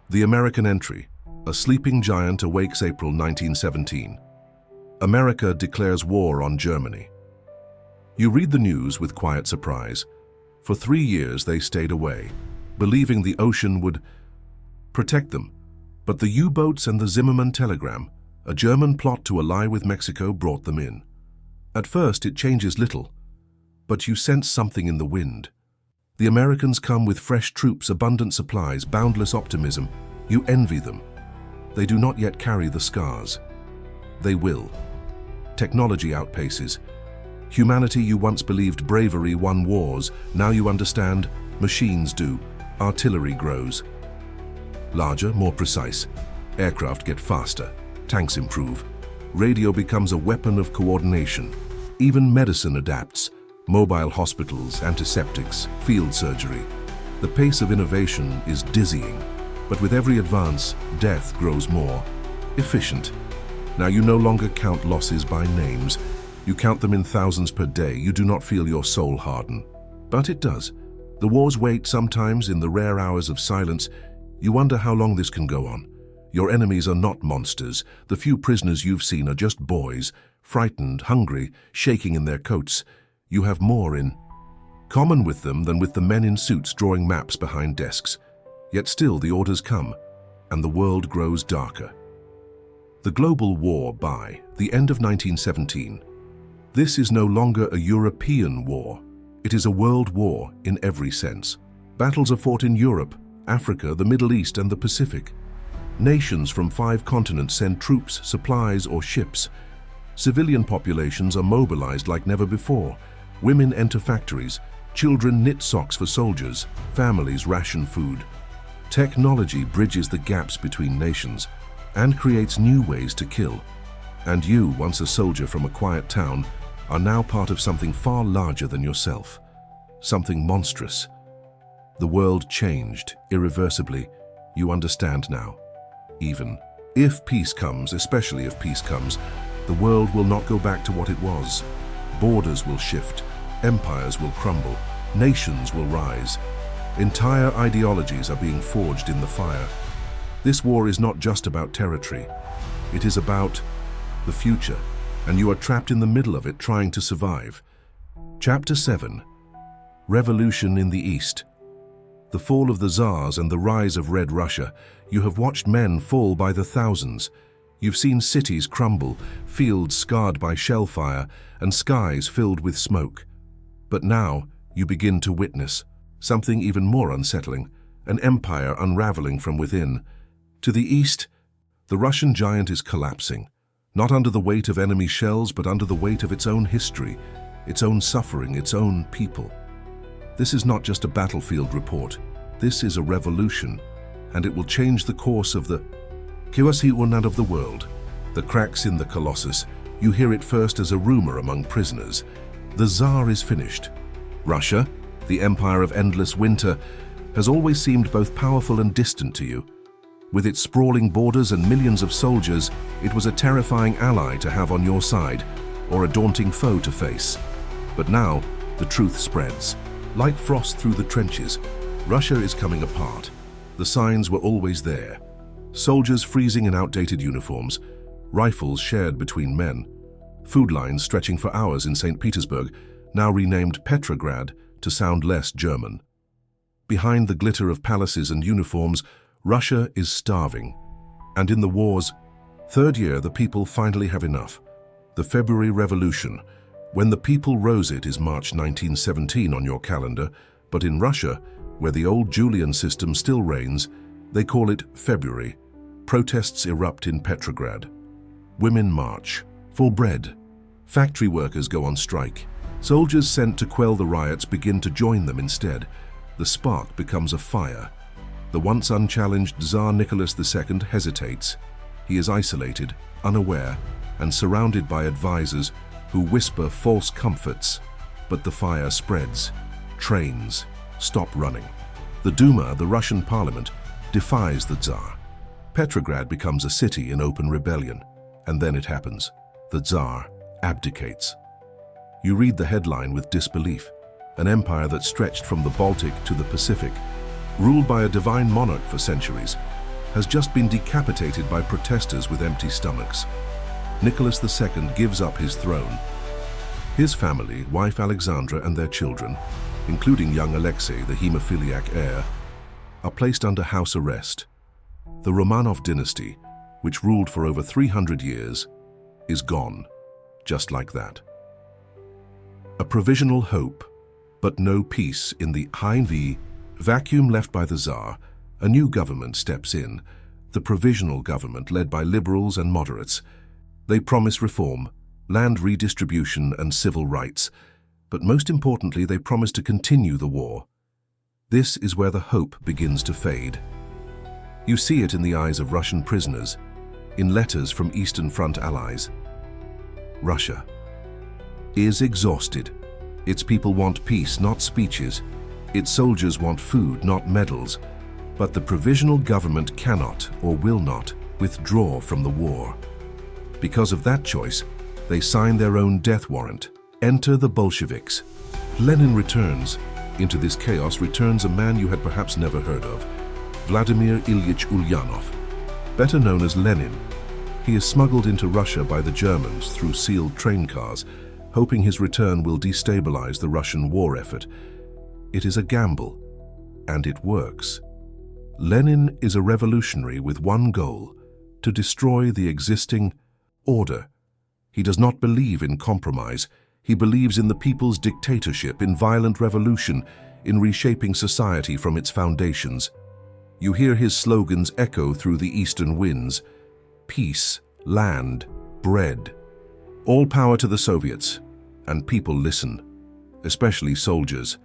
The American entry. A sleeping giant awakes April 1917. America declares war on Germany. You read the news with quiet surprise. For 3 years they stayed away, believing the ocean would protect them. But the U-boats and the Zimmermann telegram, a German plot to ally with Mexico, brought them in. At first it changes little, but you sense something in the wind. The Americans come with fresh troops, abundant supplies, boundless optimism. You envy them. They do not yet carry the scars. They will. Technology outpaces. Humanity you once believed bravery won wars, now you understand machines do. Artillery grows. Larger, more precise. Aircraft get faster. Tanks improve. Radio becomes a weapon of coordination. Even medicine adapts. Mobile hospitals, antiseptics, field surgery. The pace of innovation is dizzying. But with every advance, death grows more efficient. Now you no longer count losses by names. You count them in thousands per day. You do not feel your soul harden. But it does. The wars wait sometimes in the rare hours of silence. You wonder how long this can go on. Your enemies are not monsters. The few prisoners you've seen are just boys, frightened, hungry, shaking in their coats. You have more in common with them than with the men in suits drawing maps behind desks. Yet still the orders come, and the world grows darker. The global war by the end of 1917. This is no longer a European war. It is a world war in every sense. Battles are fought in Europe, Africa, the Middle East, and the Pacific. Nations from 5 continents send troops, supplies, or ships. Civilian populations are mobilized like never before. Women enter factories. Children knit socks for soldiers. Families ration food. Technology bridges the gaps between nations and creates new ways to kill. And you, once a soldier from a quiet town, are now part of something far larger than yourself. Something monstrous. The world changed irreversibly. You understand now. Even if peace comes, especially if peace comes, the world will not go back to what it was. Borders will shift. Empires will crumble. Nations will rise. Entire ideologies are being forged in the fire. This war is not just about territory. It is about the future, and you are trapped in the middle of it trying to survive. Chapter 7. Revolution in the East. The fall of the Tsars and the rise of Red Russia. You have watched men fall by the thousands. You've seen cities crumble, fields scarred by shell fire, and skies filled with smoke. But now you begin to witness something even more unsettling, an empire unraveling from within. To the east, the Russian giant is collapsing, not under the weight of enemy shells, but under the weight of its own history, its own suffering, its own people. This is not just a battlefield report. This is a revolution, and it will change the course of the world. The cracks in the Colossus, you hear it first as a rumor among prisoners. The Tsar is finished. Russia, the empire of endless winter, has always seemed both powerful and distant to you. With its sprawling borders and millions of soldiers, it was a terrifying ally to have on your side, or a daunting foe to face. But now, the truth spreads. Like frost through the trenches, Russia is coming apart. The signs were always there. Soldiers freezing in outdated uniforms, rifles shared between men, food lines stretching for hours in St. Petersburg, now renamed Petrograd to sound less German. Behind the glitter of palaces and uniforms, Russia is starving. And in the war's third year, the people finally have enough. The February Revolution. When the people rose it is March 1917 on your calendar, but in Russia, where the old Julian system still reigns, they call it February. Protests erupt in Petrograd. Women march for bread. Factory workers go on strike. Soldiers sent to quell the riots begin to join them instead. The spark becomes a fire. The once unchallenged Tsar Nicholas II hesitates. He is isolated, unaware, and surrounded by advisors who whisper false comforts. But the fire spreads. Trains stop running. The Duma, the Russian parliament, defies the Tsar. Petrograd becomes a city in open rebellion. And then it happens. The Tsar abdicates. You read the headline with disbelief. An empire that stretched from the Baltic to the Pacific, ruled by a divine monarch for centuries, has just been decapitated by protesters with empty stomachs. Nicholas II gives up his throne. His family, wife Alexandra and their children, including young Alexei, the hemophiliac heir, are placed under house arrest. The Romanov dynasty, which ruled for over 300 years, is gone, just like that. A provisional hope, but no peace in the Hiroshima vacuum left by the Tsar. A new government steps in, the provisional government led by liberals and moderates. They promise reform, land redistribution and civil rights, but most importantly, they promise to continue the war. This is where the hope begins to fade. You see it in the eyes of Russian prisoners, in letters from Eastern Front allies. Russia is exhausted. Its people want peace, not speeches. Its soldiers want food, not medals. But the provisional government cannot or will not withdraw from the war. Because of that choice, they sign their own death warrant. Enter the Bolsheviks. Lenin returns. Into this chaos returns a man you had perhaps never heard of, Vladimir Ilyich Ulyanov, better known as Lenin. He is smuggled into Russia by the Germans through sealed train cars, hoping his return will destabilize the Russian war effort. It is a gamble, and it works. Lenin is a revolutionary with one goal: to destroy the existing order. He does not believe in compromise. He believes in the people's dictatorship, in violent revolution, in reshaping society from its foundations. You hear his slogans echo through the eastern winds: peace, land, bread. All power to the Soviets, and people listen, especially soldiers.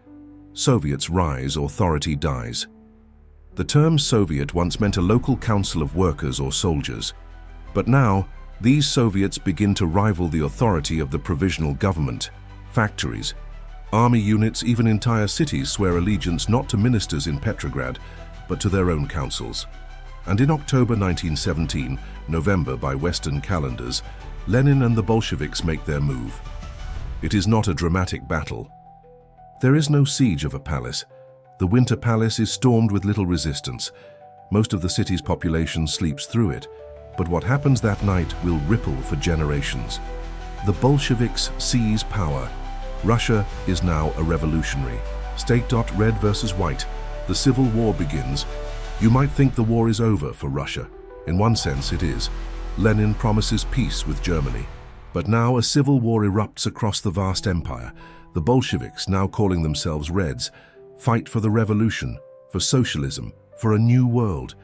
Soviets rise, authority dies. The term Soviet once meant a local council of workers or soldiers, but now these Soviets begin to rival the authority of the provisional government. Factories, army units, even entire cities swear allegiance not to ministers in Petrograd, but to their own councils. And in October 1917, November by Western calendars, Lenin and the Bolsheviks make their move. It is not a dramatic battle. There is no siege of a palace. The Winter Palace is stormed with little resistance. Most of the city's population sleeps through it, but what happens that night will ripple for generations. The Bolsheviks seize power. Russia is now a revolutionary. Red versus white. The civil war begins. You might think the war is over for Russia. In one sense, it is. Lenin promises peace with Germany. But now a civil war erupts across the vast empire. The Bolsheviks, now calling themselves Reds, fight for the revolution, for socialism, for a new world.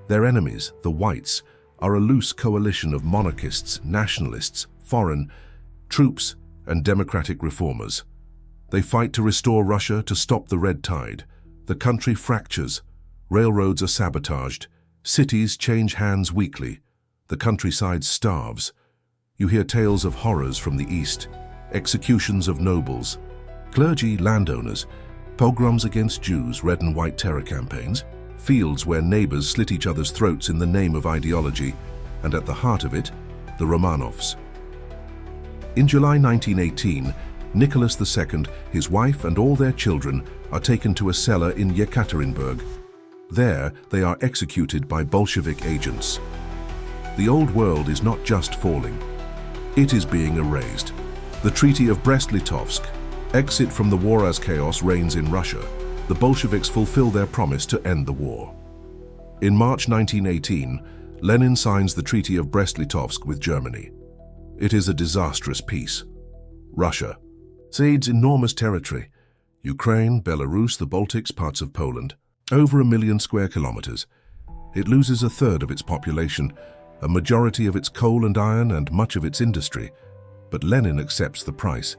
Their enemies, the Whites, are a loose coalition of monarchists, nationalists, foreign troops, and democratic reformers. They fight to restore Russia, to stop the red tide. The country fractures. Railroads are sabotaged. Cities change hands weekly. The countryside starves. You hear tales of horrors from the east, executions of nobles, clergy, landowners, pogroms against Jews, red and white terror campaigns, fields where neighbors slit each other's throats in the name of ideology, and at the heart of it, the Romanovs. In July 1918, Nicholas II, his wife and all their children are taken to a cellar in Yekaterinburg. There, they are executed by Bolshevik agents. The old world is not just falling. It is being erased. The Treaty of Brest-Litovsk, exit from the war as chaos reigns in Russia. The Bolsheviks fulfill their promise to end the war. In March 1918, Lenin signs the Treaty of Brest-Litovsk with Germany. It is a disastrous peace. Russia cedes enormous territory. Ukraine, Belarus, the Baltics, parts of Poland. Over 1 million square kilometers. It loses a third of its population, a majority of its coal and iron, and much of its industry. But Lenin accepts the price.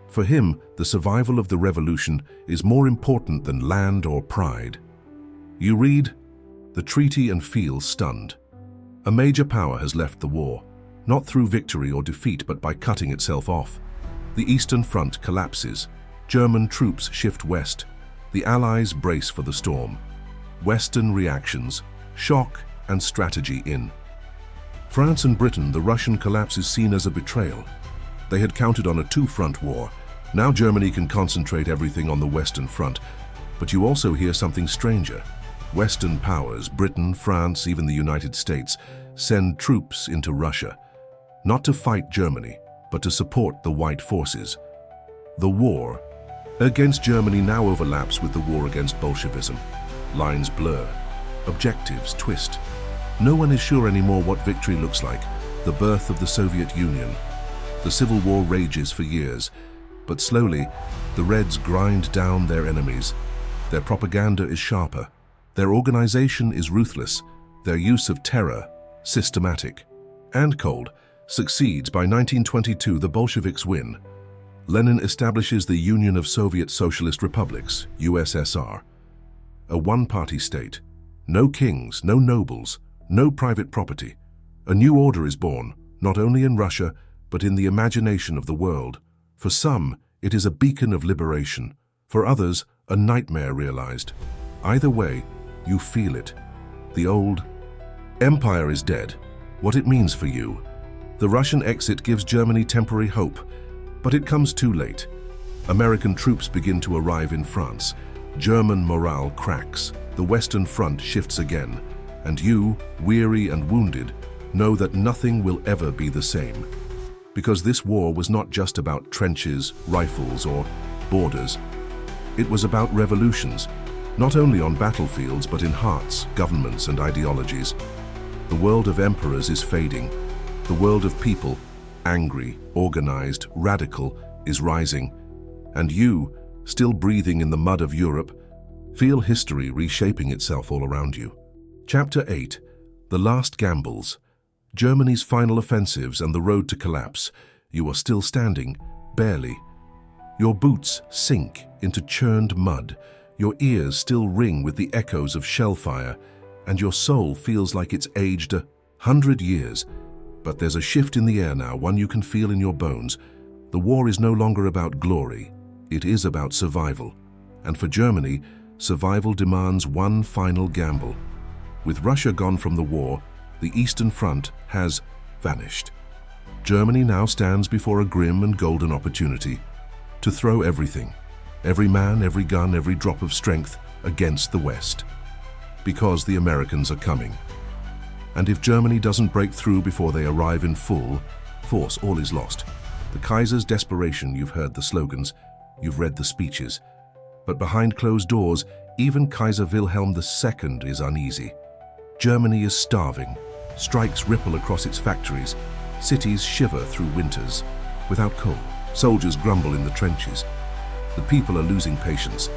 For him, the survival of the revolution is more important than land or pride. You read the treaty and feel stunned. A major power has left the war, not through victory or defeat, but by cutting itself off. The Eastern Front collapses. German troops shift west. The Allies brace for the storm. Western reactions, shock and strategy in. France and Britain, the Russian collapse is seen as a betrayal. They had counted on a two-front war. Now Germany can concentrate everything on the Western Front. But you also hear something stranger. Western powers, Britain, France, even the United States, send troops into Russia. Not to fight Germany, but to support the White forces. The war against Germany now overlaps with the war against Bolshevism. Lines blur. Objectives twist. No one is sure anymore what victory looks like. The birth of the Soviet Union. The Civil War rages for years, but slowly, the Reds grind down their enemies. Their propaganda is sharper. Their organization is ruthless. Their use of terror, systematic. And cold, succeeds. By 1922, the Bolsheviks win. Lenin establishes the Union of Soviet Socialist Republics, USSR. A one-party state. No kings, no nobles, no private property. A new order is born, not only in Russia, but in the imagination of the world. For some, it is a beacon of liberation. For others, a nightmare realized. Either way, you feel it. The old empire is dead. What it means for you. The Russian exit gives Germany temporary hope, but it comes too late. American troops begin to arrive in France. German morale cracks. The Western Front shifts again. And you, weary and wounded, know that nothing will ever be the same. Because this war was not just about trenches, rifles, or borders. It was about revolutions, not only on battlefields but in hearts, governments, and ideologies. The world of emperors is fading. The world of people, angry, organized, radical, is rising. And you, still breathing in the mud of Europe, feel history reshaping itself all around you. Chapter 8. The Last Gambles. Germany's final offensives and the road to collapse. You are still standing, barely. Your boots sink into churned mud. Your ears still ring with the echoes of shellfire, and your soul feels like it's aged 100 years. But there's a shift in the air now, one you can feel in your bones. The war is no longer about glory. It is about survival. And for Germany, survival demands one final gamble. With Russia gone from the war, the Eastern Front has vanished. Germany now stands before a grim and golden opportunity to throw everything, every man, every gun, every drop of strength against the West. Because the Americans are coming. And if Germany doesn't break through before they arrive in full force, all is lost. The Kaiser's desperation, you've heard the slogans, you've read the speeches. But behind closed doors, even Kaiser Wilhelm II is uneasy. Germany is starving. Strikes ripple across its factories. Cities shiver through winters. Without coal, soldiers grumble in the trenches. The people are losing patience.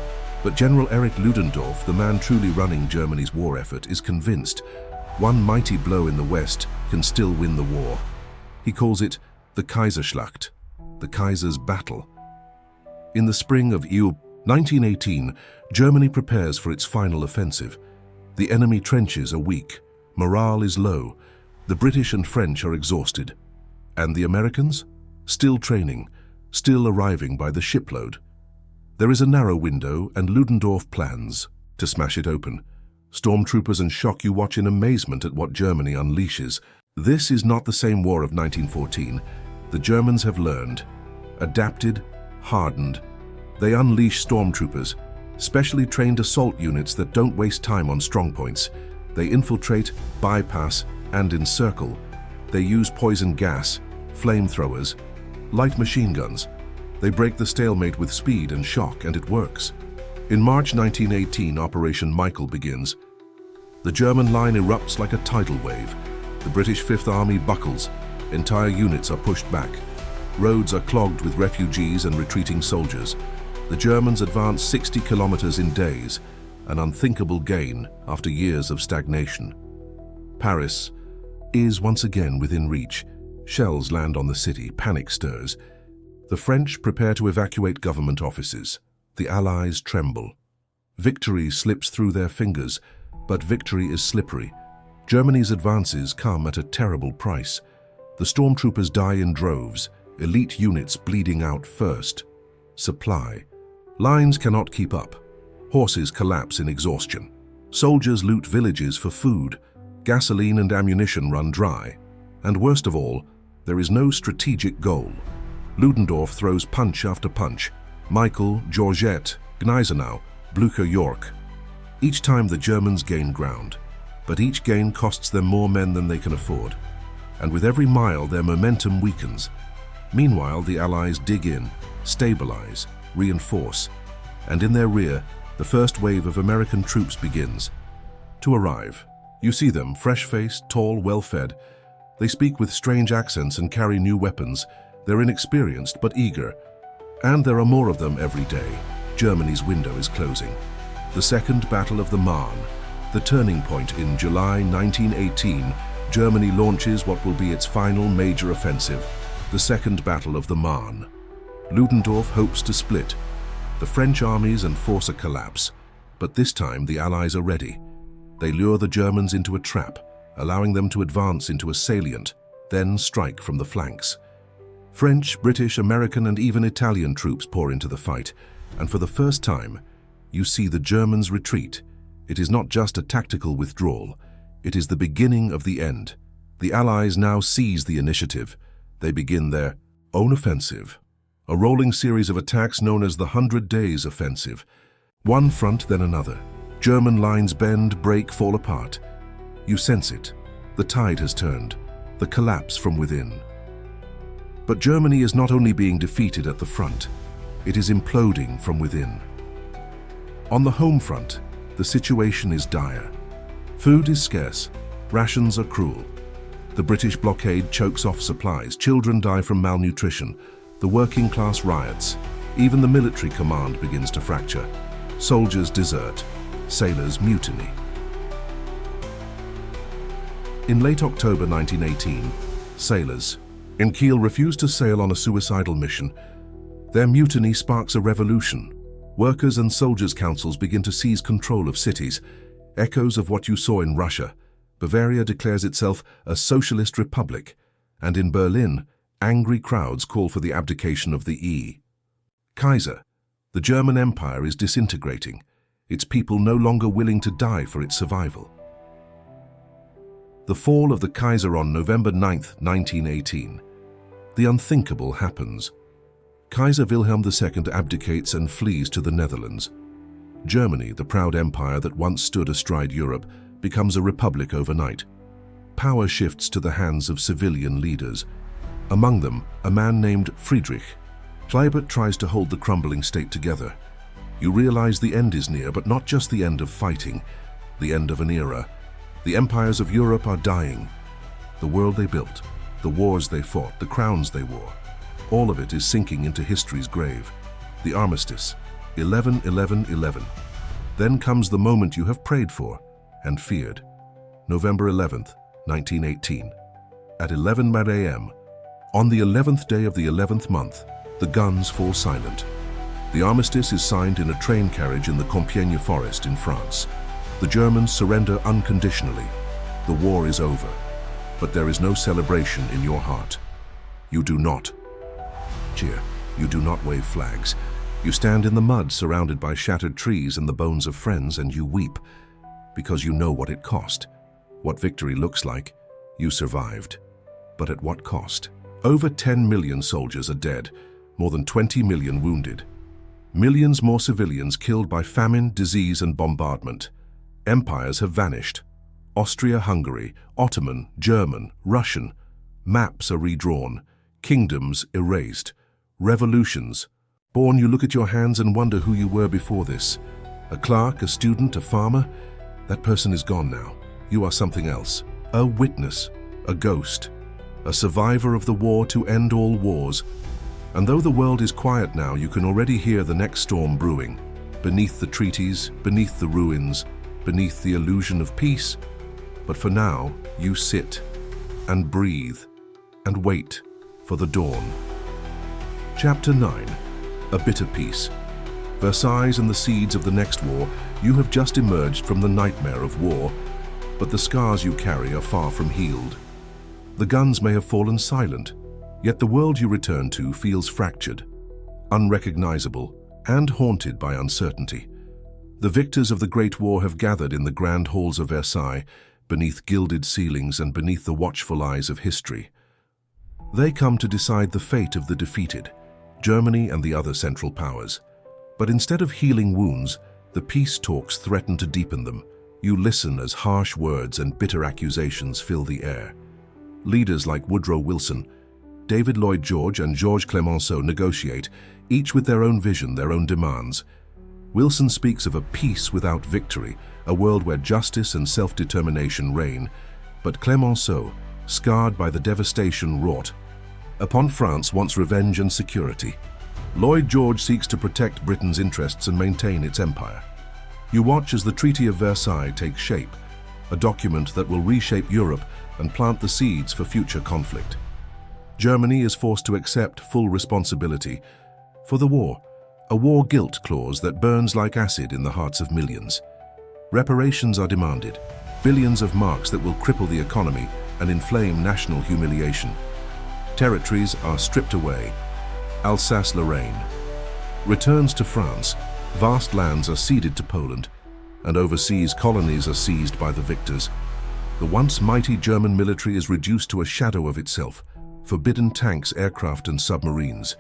But General Erich Ludendorff, the man truly running Germany's war effort, is convinced one mighty blow in the West can still win the war. He calls it the Kaiserschlacht, the Kaiser's battle. In the spring of 1918, Germany prepares for its final offensive. The enemy trenches are weak, morale is low, The British and French are exhausted. And the Americans? Still training, still arriving by the shipload. There is a narrow window, and Ludendorff plans to smash it open. Stormtroopers and shock you watch in amazement at what Germany unleashes. This is not the same war of 1914. The Germans have learned, adapted, hardened. They unleash stormtroopers, specially trained assault units that don't waste time on strongpoints. They infiltrate, bypass, and encircle. They use poison gas, flamethrowers, light machine guns. They break the stalemate with speed and shock, and it works. In March 1918, Operation Michael begins. The German line erupts like a tidal wave. The British Fifth Army buckles. Entire units are pushed back. Roads are clogged with refugees and retreating soldiers. The Germans advance 60 kilometers in days, an unthinkable gain after years of stagnation. Paris is once again within reach. Shells land on the city, panic stirs. The French prepare to evacuate government offices. The Allies tremble. Victory slips through their fingers, but victory is slippery. Germany's advances come at a terrible price. The stormtroopers die in droves, elite units bleeding out first. Supply. Lines cannot keep up. Horses collapse in exhaustion. Soldiers loot villages for food. Gasoline and ammunition run dry. And worst of all, there is no strategic goal. Ludendorff throws punch after punch. Michael, Georgette, Gneisenau, Blücher, York. Each time the Germans gain ground, but each gain costs them more men than they can afford. And with every mile, their momentum weakens. Meanwhile, the Allies dig in, stabilize, reinforce, and in their rear, the first wave of American troops begins. To arrive, you see them, fresh-faced, tall, well-fed. They speak with strange accents and carry new weapons. They're inexperienced but eager. And there are more of them every day. Germany's window is closing. The Second Battle of the Marne, the turning point in July 1918, Germany launches what will be its final major offensive, the Second Battle of the Marne. Ludendorff hopes to split. The French armies enforce a collapse, but this time the Allies are ready. They lure the Germans into a trap, allowing them to advance into a salient, then strike from the flanks. French, British, American, and even Italian troops pour into the fight, and for the first time, you see the Germans retreat. It is not just a tactical withdrawal, it is the beginning of the end. The Allies now seize the initiative. They begin their own offensive, a rolling series of attacks known as the 100 Days Offensive. One front, then another. German lines bend, break, fall apart. You sense it. The tide has turned, the collapse from within. But Germany is not only being defeated at the front, it is imploding from within. On the home front, the situation is dire. Food is scarce, rations are cruel. The British blockade chokes off supplies, children die from malnutrition, the working class riots, even the military command begins to fracture. Soldiers desert, sailors mutiny. In late October 1918, sailors in Kiel refuse to sail on a suicidal mission. Their mutiny sparks a revolution. Workers' and soldiers' councils begin to seize control of cities. Echoes of what you saw in Russia. Bavaria declares itself a socialist republic, and in Berlin, angry crowds call for the abdication of the Kaiser. The German Empire is disintegrating, its people no longer willing to die for its survival. The fall of the Kaiser on November 9, 1918. The unthinkable happens. Kaiser Wilhelm II abdicates and flees to the Netherlands. Germany, the proud empire that once stood astride Europe, becomes a republic overnight. Power shifts to the hands of civilian leaders. Among them, a man named Friedrich. Kleibert tries to hold the crumbling state together. You realize the end is near, but not just the end of fighting, the end of an era. The empires of Europe are dying. The world they built, the wars they fought, the crowns they wore, all of it is sinking into history's grave. The armistice, 11/11/11. Then comes the moment you have prayed for and feared. November 11th, 1918. At 11 a.m., on the 11th day of the 11th month, the guns fall silent. The armistice is signed in a train carriage in the Compiègne forest in France. The Germans surrender unconditionally. The war is over. but there is no celebration in your heart. You do not cheer. You do not wave flags. You stand in the mud surrounded by shattered trees and the bones of friends, and you weep because you know what it cost, what victory looks like. You survived. But at what cost? Over 10 million soldiers are dead, more than 20 million wounded. Millions more civilians killed by famine, disease, and bombardment. Empires have vanished. Austria-Hungary, Ottoman, German, Russian. Maps are redrawn. Kingdoms erased. Revolutions. Born, you look at your hands and wonder who you were before this. A clerk, a student, a farmer. That person is gone now. You are something else. A witness, a ghost, a survivor of the war to end all wars. And though the world is quiet now, you can already hear the next storm brewing. Beneath the treaties, beneath the ruins, beneath the illusion of peace. But for now, you sit and breathe and wait for the dawn. Chapter 9. A bitter peace. Versailles and the seeds of the next war. You have just emerged from the nightmare of war, but the scars you carry are far from healed. The guns may have fallen silent, yet the world you return to feels fractured, unrecognizable, and haunted by uncertainty. The victors of the Great War have gathered in the grand halls of Versailles, beneath gilded ceilings and beneath the watchful eyes of history. They come to decide the fate of the defeated, Germany and the other Central Powers. But instead of healing wounds, the peace talks threaten to deepen them. You listen as harsh words and bitter accusations fill the air. Leaders like Woodrow Wilson, David Lloyd George, and Georges Clemenceau negotiate, each with their own vision, their own demands. Wilson speaks of a peace without victory, a world where justice and self-determination reign. But Clemenceau, scarred by the devastation wrought upon France, wants revenge and security. Lloyd George seeks to protect Britain's interests and maintain its empire. You watch as the Treaty of Versailles takes shape, a document that will reshape Europe and plant the seeds for future conflict. Germany is forced to accept full responsibility for the war, a war guilt clause that burns like acid in the hearts of millions. Reparations are demanded, billions of marks that will cripple the economy and inflame national humiliation. Territories are stripped away. Alsace-Lorraine returns to France, vast lands are ceded to Poland, and overseas colonies are seized by the victors. The once mighty German military is reduced to a shadow of itself, forbidden tanks, aircraft, and submarines.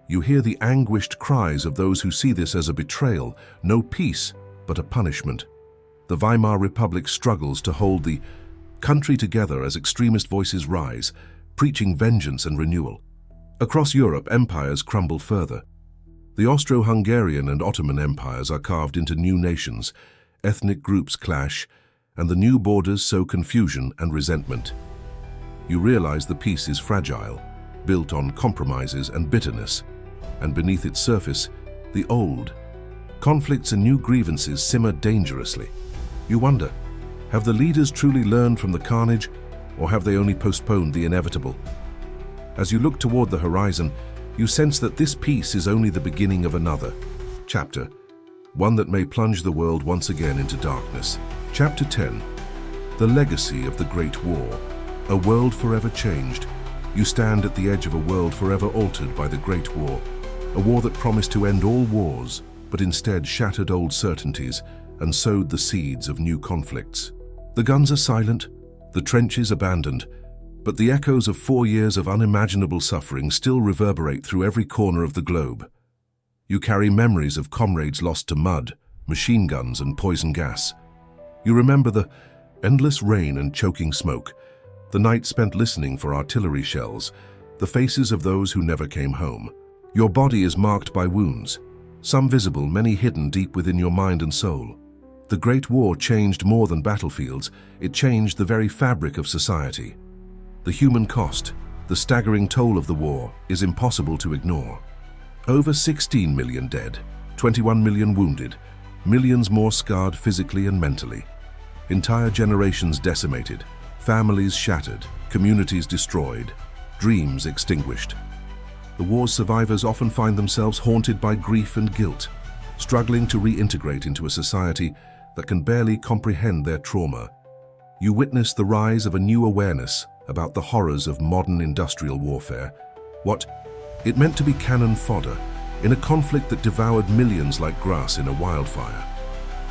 You hear the anguished cries of those who see this as a betrayal, no peace, but a punishment. The Weimar Republic struggles to hold the country together as extremist voices rise, preaching vengeance and renewal. Across Europe, empires crumble further. The Austro-Hungarian and Ottoman empires are carved into new nations, ethnic groups clash, and the new borders sow confusion and resentment. You realize the peace is fragile, built on compromises and bitterness, and beneath its surface, the old. Conflicts and new grievances simmer dangerously. You wonder, have the leaders truly learned from the carnage, or have they only postponed the inevitable? As you look toward the horizon, you sense that this peace is only the beginning of another chapter, one that may plunge the world once again into darkness. Chapter 10. The Legacy of the Great War. A world forever changed. You stand at the edge of a world forever altered by the Great War. A war that promised to end all wars, but instead shattered old certainties and sowed the seeds of new conflicts. The guns are silent, the trenches abandoned, but the echoes of 4 years of unimaginable suffering still reverberate through every corner of the globe. You carry memories of comrades lost to mud, machine guns, and poison gas. You remember the endless rain and choking smoke, the nights spent listening for artillery shells, the faces of those who never came home. Your body is marked by wounds, some visible, many hidden deep within your mind and soul. The Great War changed more than battlefields, it changed the very fabric of society. The human cost, the staggering toll of the war, is impossible to ignore. Over 16 million dead, 21 million wounded, millions more scarred physically and mentally. Entire generations decimated, families shattered, communities destroyed, dreams extinguished. The war's survivors often find themselves haunted by grief and guilt, struggling to reintegrate into a society that can barely comprehend their trauma. You witness the rise of a new awareness, about the horrors of modern industrial warfare. What it meant to be cannon fodder in a conflict that devoured millions like grass in a wildfire.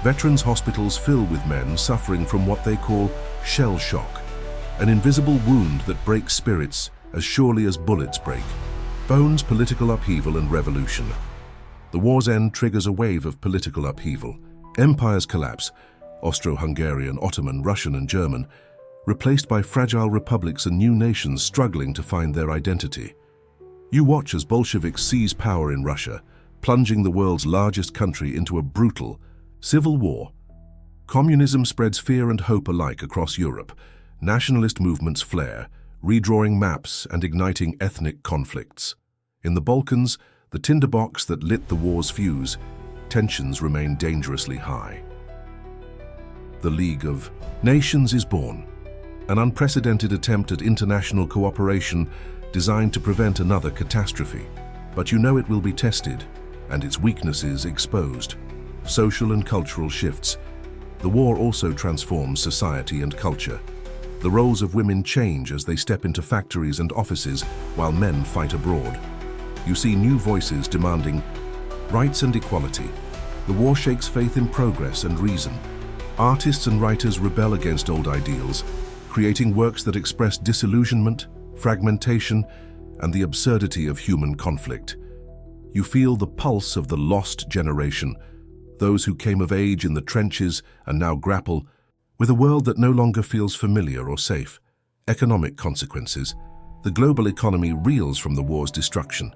Veterans' hospitals fill with men suffering from what they call shell shock, an invisible wound that breaks spirits as surely as bullets break. Bones political upheaval and revolution. The war's end triggers a wave of political upheaval. Empires collapse, Austro-Hungarian, Ottoman, Russian and German, replaced by fragile republics and new nations struggling to find their identity. You watch as Bolsheviks seize power in Russia, plunging the world's largest country into a brutal civil war. Communism spreads fear and hope alike across Europe. Nationalist movements flare, redrawing maps and igniting ethnic conflicts. In the Balkans, the tinderbox that lit the war's fuse, tensions remain dangerously high. The League of Nations is born, an unprecedented attempt at international cooperation designed to prevent another catastrophe. But you know it will be tested, and its weaknesses exposed. Social and cultural shifts. The war also transforms society and culture. The roles of women change as they step into factories and offices while men fight abroad. You see new voices demanding rights and equality. The war shakes faith in progress and reason. Artists and writers rebel against old ideals, creating works that express disillusionment, fragmentation, and the absurdity of human conflict. You feel the pulse of the lost generation, those who came of age in the trenches and now grapple with a world that no longer feels familiar or safe. Economic consequences. The global economy reels from the war's destruction.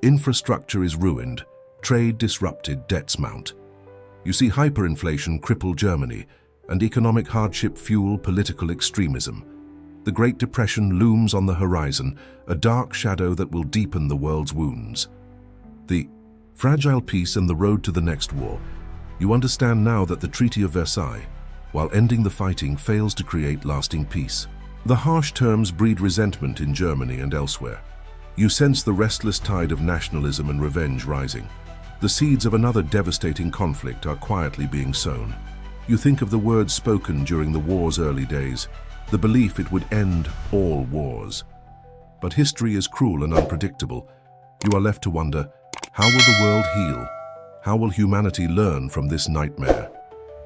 Infrastructure is ruined, trade disrupted, debts mount. You see hyperinflation cripple Germany, and economic hardship fuel political extremism. The Great Depression looms on the horizon, a dark shadow that will deepen the world's wounds. The fragile peace and the road to the next war. You understand now that the Treaty of Versailles, while ending the fighting, fails to create lasting peace. The harsh terms breed resentment in Germany and elsewhere. You sense the restless tide of nationalism and revenge rising. The seeds of another devastating conflict are quietly being sown. You think of the words spoken during the war's early days, the belief it would end all wars. But history is cruel and unpredictable. You are left to wonder, how will the world heal? How will humanity learn from this nightmare?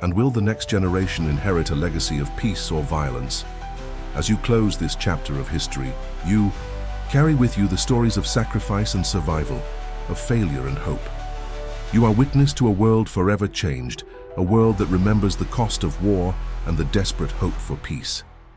And will the next generation inherit a legacy of peace or violence? As you close this chapter of history, you carry with you the stories of sacrifice and survival, of failure and hope. You are witness to a world forever changed, a world that remembers the cost of war and the desperate hope for peace.